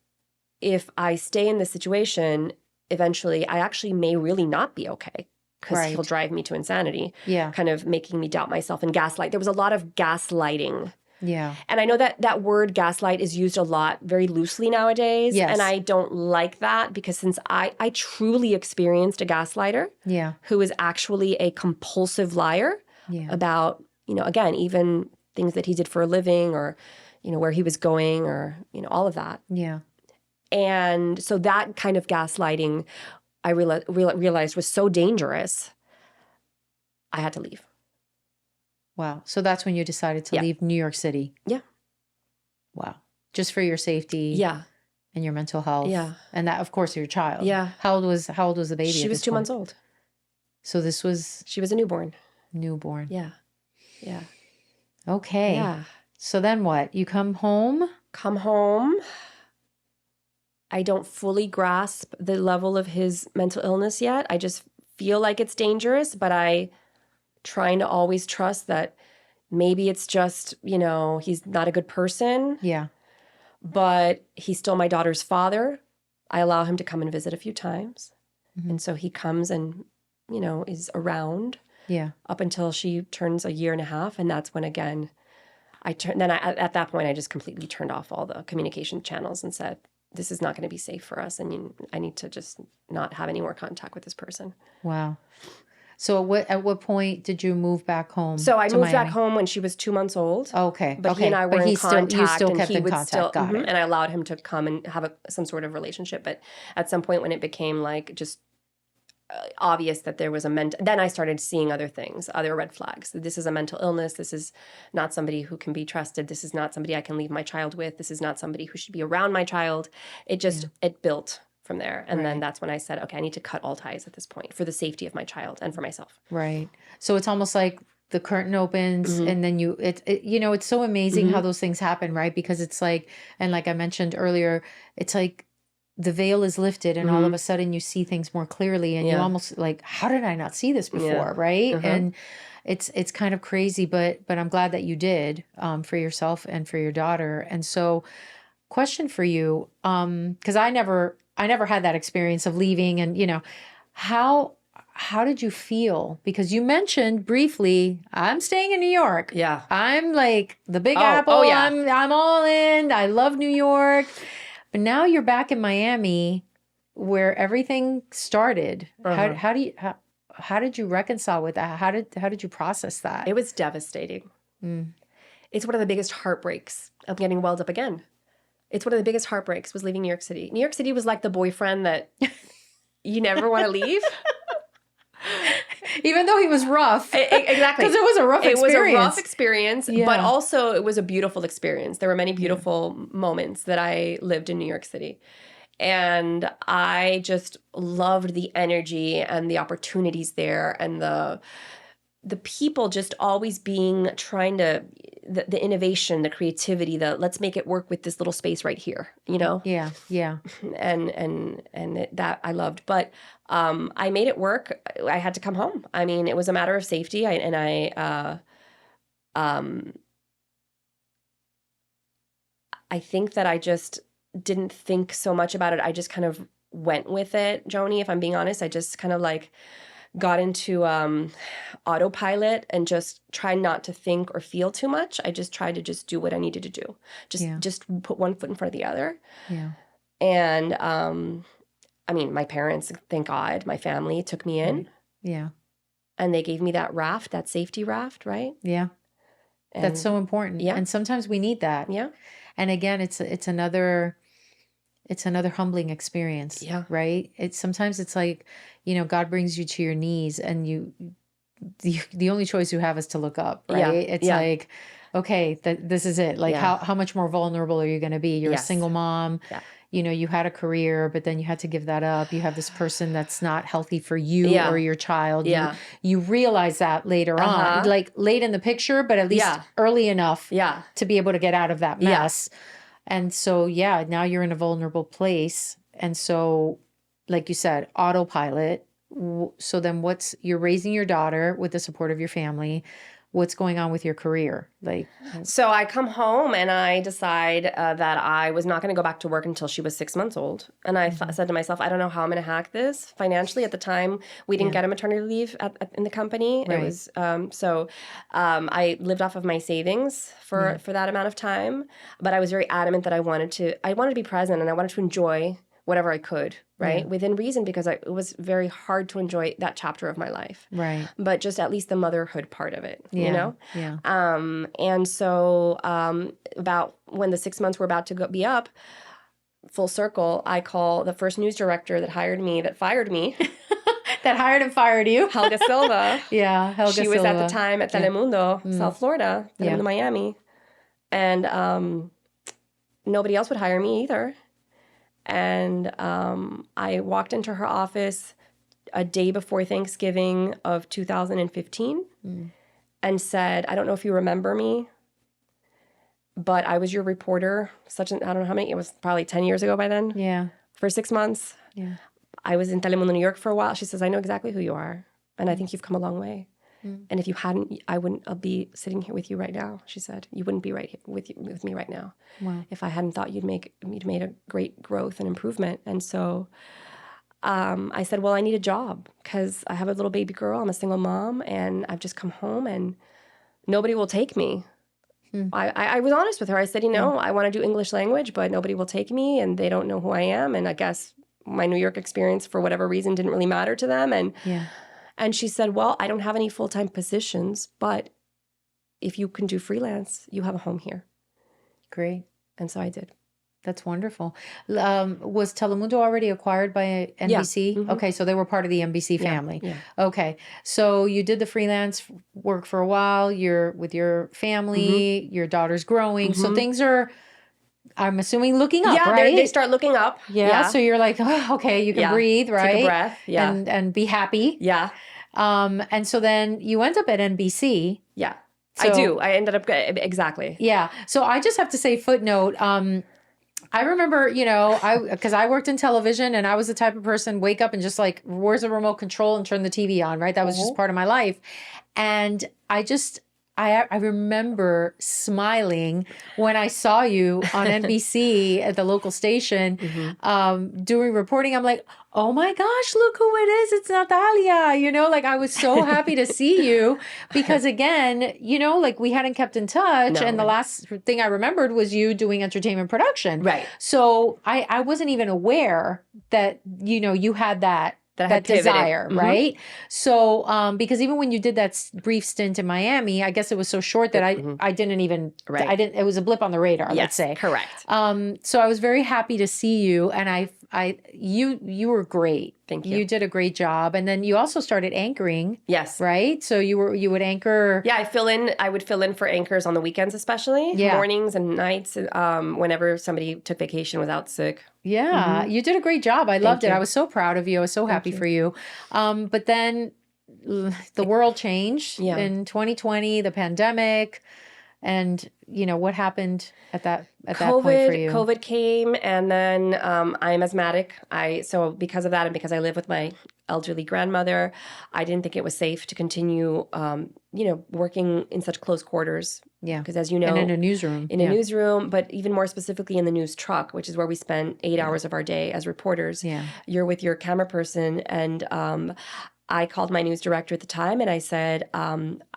if I stay in this situation, eventually I actually may really not be okay. Because he'll drive me to insanity. Yeah. Kind of making me doubt myself and gaslight. There was a lot of gaslighting. Yeah. And I know that word gaslight is used a lot very loosely nowadays. Yes. And I don't like that, because since I truly experienced a gaslighter who is actually a compulsive liar about, again, even things that he did for a living, or, where he was going, or, all of that. Yeah. And so that kind of gaslighting I realized was so dangerous, I had to leave. Wow. So that's when you decided to leave New York City? Yeah. Wow. Just for your safety? Yeah. And your mental health? Yeah. And that, of course, your child? Yeah. How old was the baby? She was 2 months old. So this was? She was a newborn. Newborn. Yeah. Yeah. Okay. Yeah. So then what? You come home? Come home. I don't fully grasp the level of his mental illness yet. I just feel like it's dangerous, but I trying to always trust that maybe it's just, he's not a good person. Yeah. But he's still my daughter's father. I allow him to come and visit a few times. Mm-hmm. And so he comes and, is around. Yeah. Up until she turns 1.5 years. And that's when, again, at that point, I just completely turned off all the communication channels and said, this is not going to be safe for us, and I need to just not have any more contact with this person. Wow. So at what point did you move back home? So I moved back home when she was 2 months old. Okay. But he and I were in contact. You still kept in contact. Got it. And I allowed him to come and have some sort of relationship. But at some point when it became like just obvious that there was then I started seeing other things, other red flags. This is a mental illness. This is not somebody who can be trusted. This is not somebody I can leave my child with. This is not somebody who should be around my child. It built from there. And then that's when I said, okay, I need to cut all ties at this point for the safety of my child and for myself. Right. So it's almost like the curtain opens and then it's so amazing how those things happen, right? Because it's like, and like I mentioned earlier, it's like the veil is lifted and all of a sudden you see things more clearly and you're almost like, how did I not see this before? Right. And it's kind of crazy, but I'm glad that you did for yourself and for your daughter. And so question for you, because I never had that experience of leaving, and how how did you feel? Because you mentioned briefly, I'm staying in New York. Yeah. I'm like the Big Apple. Oh, yeah. I'm all in. I love New York. But now you're back in Miami where everything started. How did you reconcile with that? How did you process that? It was devastating. It's one of the biggest heartbreaks. I'm getting welled up again. It's one of the biggest heartbreaks was leaving New York City. New York City was like the boyfriend that you never want to leave. Even though he was rough. Exactly. Because it was a rough experience. It was a rough experience, but also it was a beautiful experience. There were many beautiful moments that I lived in New York City. And I just loved the energy and the opportunities there and the people just always trying to, the innovation, the creativity, let's make it work with this little space right here, you know? Yeah, yeah. And that I loved. But I made it work. I had to come home. I mean, it was a matter of safety. I think that I just didn't think so much about it. I just kind of went with it, Joni, if I'm being honest. I just kind of like got into autopilot and just tried not to think or feel too much. I just tried to just do what I needed to do. Just put one foot in front of the other. Yeah. And I mean, my parents, thank God, my family took me in. Yeah. And they gave me that raft, that safety raft, right? Yeah. And that's so important. Yeah. And sometimes we need that. Yeah. And again, it's another humbling experience. Yeah. Right? Sometimes it's like, you know, God brings you to your knees and the only choice you have is to look up, right? Yeah. It's like, okay, this is it. Like how much more vulnerable are you going to be? You're a single mom. Yeah. You know, you had a career, but then you had to give that up. You have this person that's not healthy for you or your child. Yeah. You realize that later on, like late in the picture, but at least early enough to be able to get out of that mess. Yeah. And so, now you're in a vulnerable place. And so, like you said, autopilot. So then you're raising your daughter with the support of your family. What's going on with your career? So I come home and I decide that I was not going to go back to work until she was 6 months old. And I said to myself, I don't know how I'm going to hack this financially. At the time, we didn't get a maternity leave in the company. Right. It was I lived off of my savings for that amount of time. But I was very adamant that I wanted to be present and I wanted to enjoy whatever I could, right? Within reason, because it was very hard to enjoy that chapter of my life. Right. But just at least the motherhood part of it, you know? Yeah. And so about when the 6 months were about to be up, full circle, I call the first news director that fired me. That hired and fired you. Helga Silva. Helga Silva. She was at the time at Telemundo, South Florida, Telemundo, Miami. And nobody else would hire me either. And I walked into her office a day before Thanksgiving of 2015 and said, I don't know if you remember me, but I was your reporter, I don't know how many, it was probably 10 years ago by then. Yeah. For 6 months. Yeah. I was in Telemundo, New York for a while. She says, I know exactly who you are. And I think you've come a long way. And if you hadn't, I wouldn't be sitting here with you right now, she said. You wouldn't be right here with me right now. Wow. If I hadn't thought you'd made a great growth and improvement. And so I said, well, I need a job because I have a little baby girl. I'm a single mom and I've just come home and nobody will take me. I was honest with her. I said, I want to do English language, but nobody will take me and they don't know who I am. And I guess my New York experience, for whatever reason, didn't really matter to them. And she said, well, I don't have any full-time positions, but if you can do freelance, you have a home here. Great. And so I did. That's wonderful. Was Telemundo already acquired by NBC? Yeah. Okay, so they were part of the NBC family. Yeah. Okay, so you did the freelance work for a while. You're with your family. Your daughter's growing. So things are, I'm assuming, looking up, right? Yeah, they start looking up. Yeah, so you're like, oh, okay, you can breathe, right? Take a breath, and be happy. Yeah. And so then you end up at NBC. Yeah, so, I do. I ended up, exactly. Yeah, so I just have to say footnote, I remember, because I worked in television and I was the type of person, wake up and just like, where's the remote control and turn the TV on, right? That was just part of my life. And I I remember smiling when I saw you on NBC at the local station doing reporting. I'm like, oh my gosh, look who it is. It's Nathalia. You know, like I was so happy to see you because again, you know, like we hadn't kept in touch. And the last thing I remembered was you doing entertainment production. Right. So I wasn't even aware that, you know, you had that desire, right? So, because even when you did that brief stint in Miami, I guess it was so short that I didn't even, it was a blip on the radar, let's say. Correct. So I was very happy to see you, and you were great. Thank you. You did a great job. And then you also started anchoring. Yes. Right? So you would anchor. Yeah, I would fill in for anchors on the weekends, especially mornings and nights, whenever somebody took vacation, was out sick. Yeah, you did a great job. I loved it. I was so proud of you. I was so happy for you. But then the world changed in 2020, the pandemic. And, you know, what happened at that point for you? COVID came, and then I'm asthmatic. So because of that, and because I live with my elderly grandmother, I didn't think it was safe to continue, you know, working in such close quarters. Yeah. Because as you know. And in a newsroom. In a newsroom, but even more specifically in the news truck, which is where we spend 8 hours of our day as reporters. Yeah. You're with your camera person, and I called my news director at the time, and I said,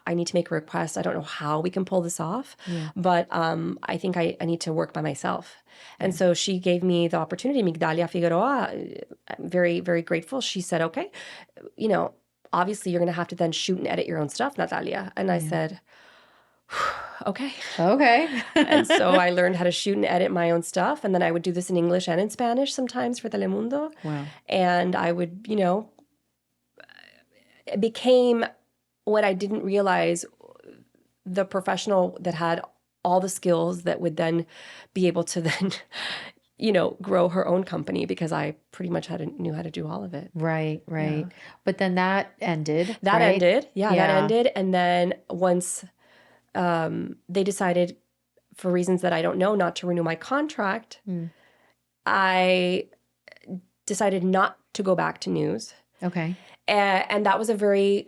I need to make a request. I don't know how we can pull this off, but I think I need to work by myself. And so she gave me the opportunity, Migdalia Figueroa. I'm very, very grateful. She said, okay, you know, obviously you're going to have to then shoot and edit your own stuff, Nathalia. And I said, okay. And so I learned how to shoot and edit my own stuff. And then I would do this in English and in Spanish sometimes for Telemundo. Wow. And I would, you know, it became what I didn't realize, the professional that had all the skills that would be able to you know, grow her own company, because I pretty much knew how to do all of it. Right. Yeah. But then that ended. That ended. That ended. And then once they decided, for reasons that I don't know, not to renew my contract, I decided not to go back to news. Okay. And that was a very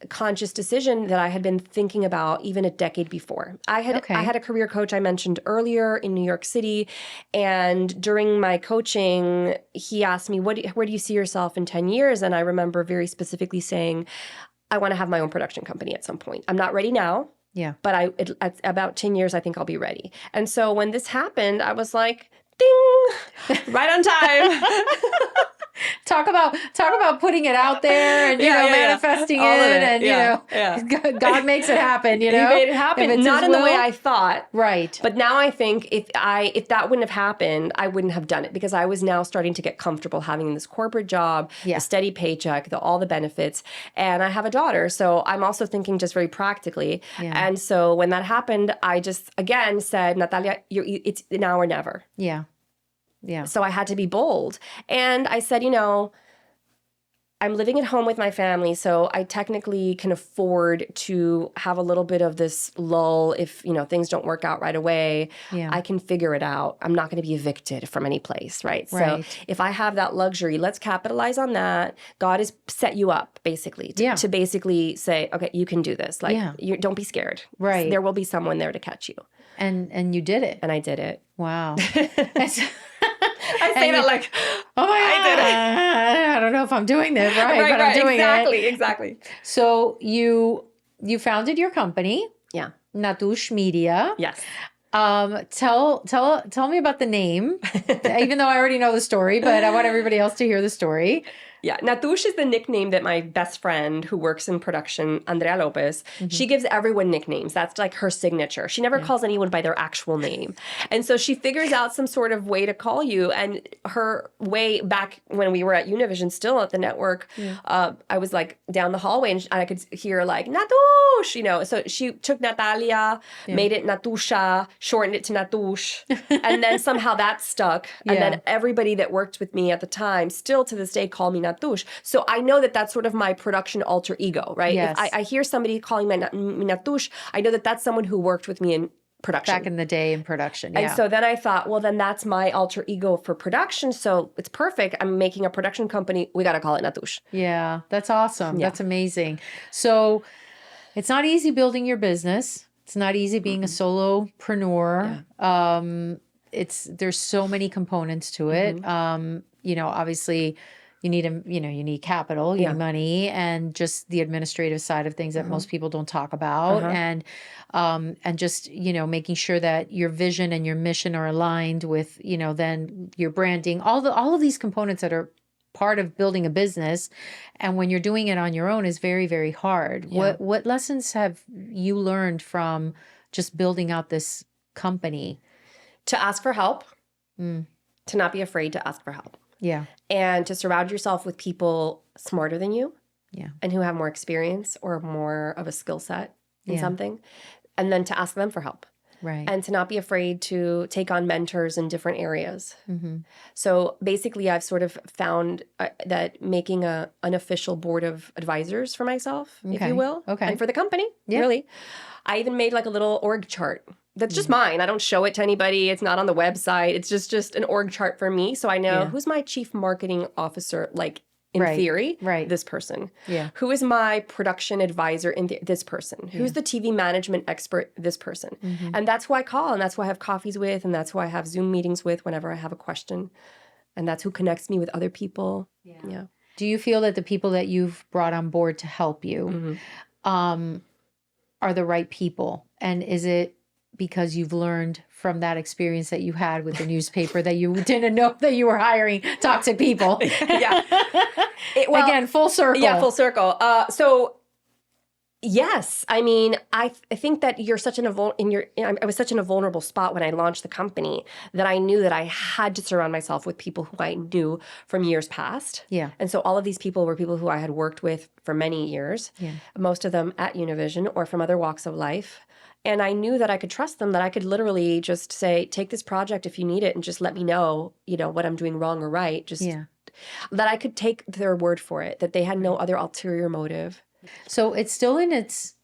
conscious decision that I had been thinking about even a decade before. I had a career coach I mentioned earlier in New York City, and during my coaching, he asked me, where do you see yourself in 10 years? And I remember very specifically saying, I want to have my own production company at some point. I'm not ready now. Yeah. But at about 10 years, I think I'll be ready. And so when this happened, I was like, ding, right on time. Talk about putting it out there and, you know, manifesting it. And, you know, God makes it happen, you know. He made it happen, not in the way I thought. Right. But now I think if that wouldn't have happened, I wouldn't have done it, because I was now starting to get comfortable having this corporate job, a steady paycheck, all the benefits. And I have a daughter. So I'm also thinking just very practically. Yeah. And so when that happened, I just, again, said, Nathalia, it's now or never. Yeah. Yeah. So I had to be bold. And I said, you know, I'm living at home with my family, so I technically can afford to have a little bit of this lull if, you know, things don't work out right away. Yeah. I can figure it out. I'm not going to be evicted from any place, right? So if I have that luxury, let's capitalize on that. God has set you up, basically, to basically say, okay, you can do this. Like, don't be scared. Right. There will be someone there to catch you. And you did it. And I did it. Wow. I say that like, oh my God, I did it. I don't know if I'm doing this right, but I'm doing it. Exactly. So you founded your company. Yeah. Natush Media. Yes. Tell me about the name, even though I already know the story, but I want everybody else to hear the story. Yeah, Natush is the nickname that my best friend who works in production, Andrea Lopez, she gives everyone nicknames. That's like her signature. She never calls anyone by their actual name. And so she figures out some sort of way to call you. And her way back when we were at Univision, still at the network, I was like down the hallway and I could hear like, Natush, you know. So she took Nathalia, made it Natusha, shortened it to Natush. And then somehow that stuck. And then everybody that worked with me at the time, still to this day, called me Natush. So I know that that's sort of my production alter ego, right? Yes. If I hear somebody calling me Natush, I know that that's someone who worked with me in production. Back in the day in production, And so then I thought, well, then that's my alter ego for production. So it's perfect. I'm making a production company. We got to call it Natush. Yeah, that's awesome. Yeah. That's amazing. So It's not easy building your business. It's not easy being a solopreneur. Yeah. There's so many components to it. Obviously you need capital, you need money, and just the administrative side of things that most people don't talk about. And just, making sure that your vision and your mission are aligned with, then your branding, all of these components that are part of building a business. And when you're doing it on your own is very, very hard. Yeah. What lessons have you learned from just building out this company? To ask for help, to not be afraid to ask for help. Yeah. And to surround yourself with people smarter than you. Yeah. And who have more experience or more of a skill set in something. And then to ask them for help. Right. And to not be afraid to take on mentors in different areas. So basically, I've sort of found that making an unofficial board of advisors for myself, if you will, and for the company, really. I even made like a little org chart. That's just mine. I don't show it to anybody. It's not on the website. It's just an org chart for me. So I know who's my chief marketing officer, like in theory, this person. Yeah. Who is my production advisor in this person? Who's the TV management expert? This person. And that's who I call, and that's who I have coffees with, and that's who I have Zoom meetings with whenever I have a question. And that's who connects me with other people. Yeah. Do you feel that the people that you've brought on board to help you are the right people? And is it because you've learned from that experience that you had with the newspaper that you didn't know that you were hiring toxic people? Again, full circle. Yeah, full circle. So yes, I mean, I think that you're such I was such in a vulnerable spot when I launched the company that I knew that I had to surround myself with people who I knew from years past. Yeah. And so all of these people were people who I had worked with for many years, most of them at Univision or from other walks of life. And I knew that I could trust them, that I could literally just say, take this project if you need it and just let me know, what I'm doing wrong or right. Just that I could take their word for it, that they had no other ulterior motive. So it's still in its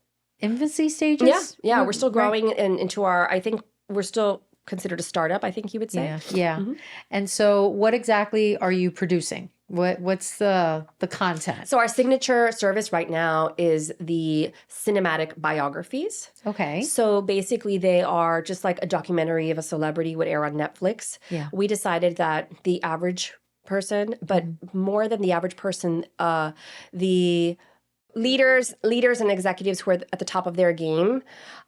infancy stages? Yeah. We're still growing into I think we're still considered a startup, I think you would say. Yeah. And so what exactly are you producing? What's the content? So our signature service right now is the cinematic biographies. Okay. So basically they are just like a documentary of a celebrity would air on Netflix. Yeah. We decided that the average person, but more than the average person, the leaders and executives who are at the top of their game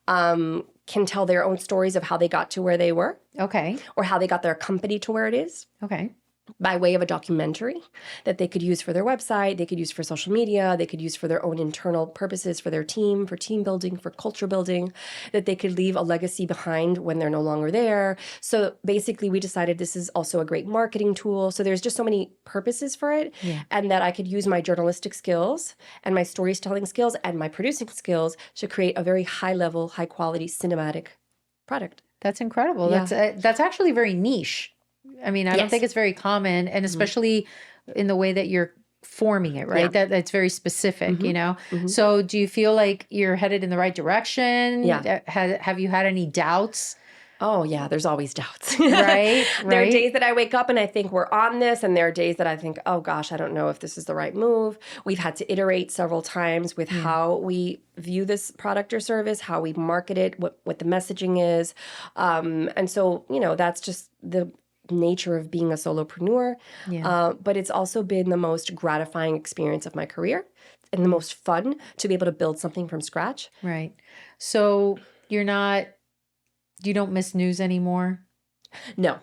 can tell their own stories of how they got to where they were. Okay. Or how they got their company to where it is. Okay. By way of a documentary that they could use for their website, they could use for social media, they could use for their own internal purposes, for their team, for team building, for culture building, that they could leave a legacy behind when they're no longer there. So basically we decided this is also a great marketing tool. So there's just so many purposes for it, and that I could use my journalistic skills and my storytelling skills and my producing skills to create a very high level, high quality cinematic product. That's incredible. Yeah. That's actually very niche. I mean, I don't think it's very common, and especially in the way that you're forming it, right? That's very specific, So do you feel like you're headed in the right direction? Yeah. Have you had any doubts? Oh, yeah, there's always doubts. Right. There are days that I wake up and I think we're on this, and there are days that I think, oh gosh, I don't know if this is the right move. We've had to iterate several times with how we view this product or service, how we market it, what the messaging is. And so, that's just the nature of being a solopreneur. But it's also been the most gratifying experience of my career and the most fun to be able to build something from scratch. Right. So you don't miss news anymore? No.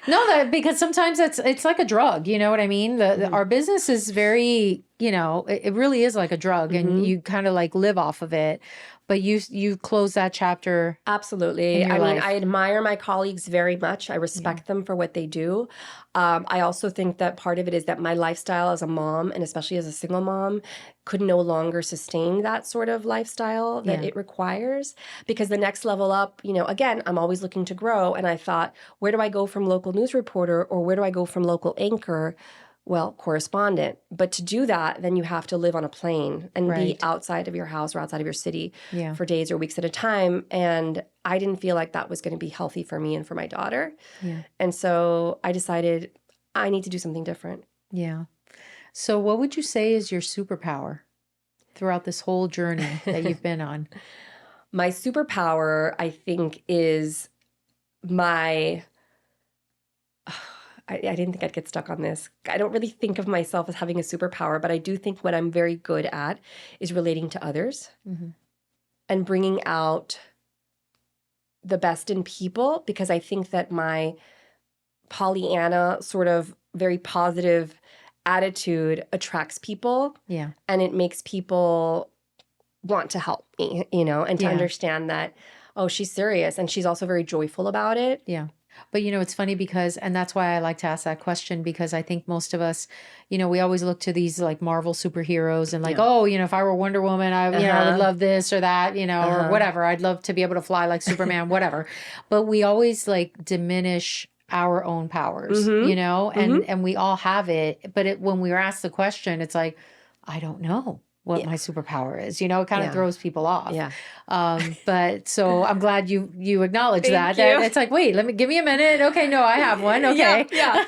No, because sometimes it's like a drug, you know what I mean? Our business is very, it really is like a drug, and you kind of like live off of it. But you close that chapter. Absolutely. I mean, I admire my colleagues very much. I respect them for what they do. I also think that part of it is that my lifestyle as a mom, and especially as a single mom, could no longer sustain that sort of lifestyle that it requires. Because the next level up, again, I'm always looking to grow. And I thought, where do I go from local news reporter, or where do I go from local anchor? Well, correspondent. But to do that, then you have to live on a plane and be outside of your house or outside of your city for days or weeks at a time. And I didn't feel like that was going to be healthy for me and for my daughter. And so I decided I need to do something different. Yeah. So what would you say is your superpower? throughout this whole journey that you've been on? My superpower, I think, is my... I didn't think I'd get stuck on this. I don't really think of myself as having a superpower, but I do think what I'm very good at is relating to others and bringing out the best in people, because I think that my Pollyanna sort of very positive attitude attracts people. Yeah. And it makes people want to help me, and to understand that, oh, she's serious. And she's also very joyful about it. Yeah. But, it's funny because, and that's why I like to ask that question, because I think most of us, we always look to these like Marvel superheroes and like, oh, if I were Wonder Woman, I would love this or that, or whatever. I'd love to be able to fly like Superman, whatever. But we always like diminish our own powers, and we all have it. But when we were asked the question, it's like, I don't know what my superpower is, it kind of throws people off. Yeah. But so I'm glad you acknowledge that it's like, wait, give me a minute. Okay. No, I have one. Okay. Yeah.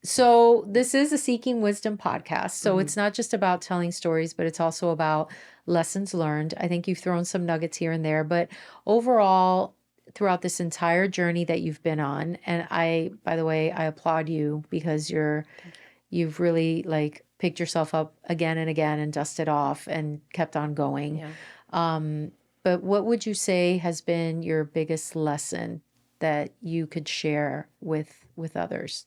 So this is a Seeking Wisdom podcast. So it's not just about telling stories, but it's also about lessons learned. I think you've thrown some nuggets here and there, but overall, throughout this entire journey that you've been on, and by the way, I applaud you because you've really like picked yourself up again and again and dusted off and kept on going. Yeah. But what would you say has been your biggest lesson that you could share with others?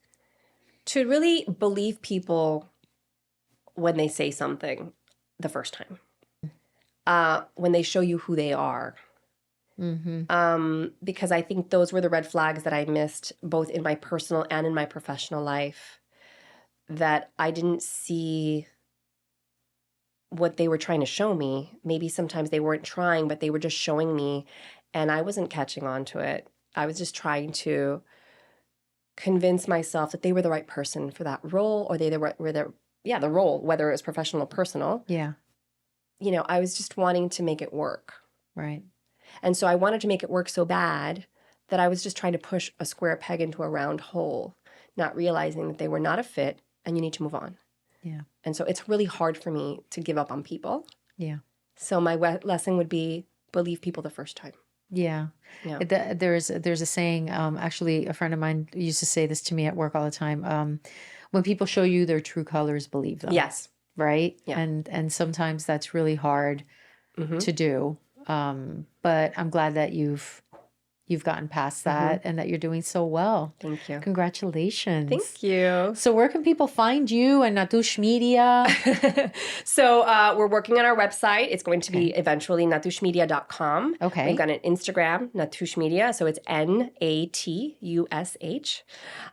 To really believe people when they say something the first time, when they show you who they are. Because I think those were the red flags that I missed both in my personal and in my professional life, that I didn't see what they were trying to show me. Maybe sometimes they weren't trying, but they were just showing me, and I wasn't catching on to it. I was just trying to convince myself that they were the right person for that role, or the role, whether it was professional or personal. Yeah. I was just wanting to make it work. Right. And so I wanted to make it work so bad that I was just trying to push a square peg into a round hole, not realizing that they were not a fit and you need to move on. Yeah. And so it's really hard for me to give up on people. Yeah. So my lesson would be believe people the first time. Yeah. There's a saying, actually a friend of mine used to say this to me at work all the time. When people show you their true colors, believe them. Yes. Right? Yeah. And sometimes that's really hard to do. But I'm glad that you've gotten past that and that you're doing so well. Thank you. Congratulations. Thank you. So where can people find you and Natush Media? So we're working on our website. It's going to be eventually natushmedia.com. Okay. We've got an Instagram, Natush Media. So it's Natush.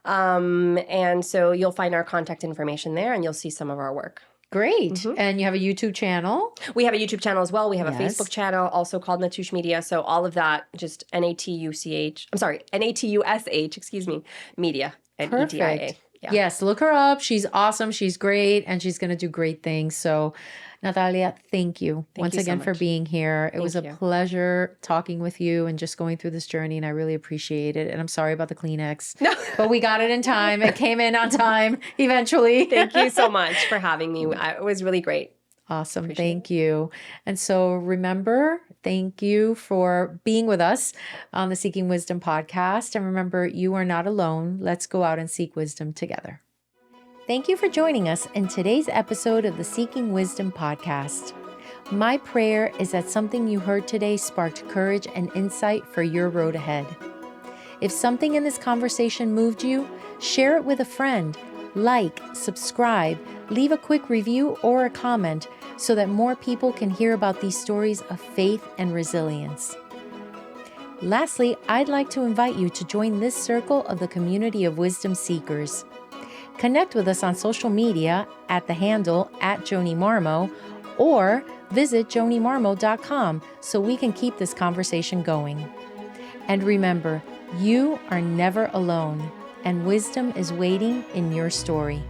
And so you'll find our contact information there and you'll see some of our work. Great. And you have a YouTube channel? We have a YouTube channel as well. We have a Facebook channel also called Natush Media. So all of that, just Natush, Media and Perfect. EDIA. Yeah. Yes, look her up. She's awesome. She's great. And she's going to do great things. So Nathalia, thank you once again for being here. It was a pleasure talking with you and just going through this journey, and I really appreciate it. And I'm sorry about the Kleenex, but we got it in time. It came in on time eventually. Thank you so much for having me. It was really great. Awesome. Thank you. And so remember, thank you for being with us on the Seeking Wisdom podcast. And remember, you are not alone. Let's go out and seek wisdom together. Thank you for joining us in today's episode of the Seeking Wisdom podcast. My prayer is that something you heard today sparked courage and insight for your road ahead. If something in this conversation moved you, share it with a friend, like, subscribe, leave a quick review or a comment so that more people can hear about these stories of faith and resilience. Lastly, I'd like to invite you to join this circle of the community of wisdom seekers. Connect with us on social media at the handle @Joni Marmo or visit jonimarmo.com so we can keep this conversation going. And remember, you are never alone, and wisdom is waiting in your story.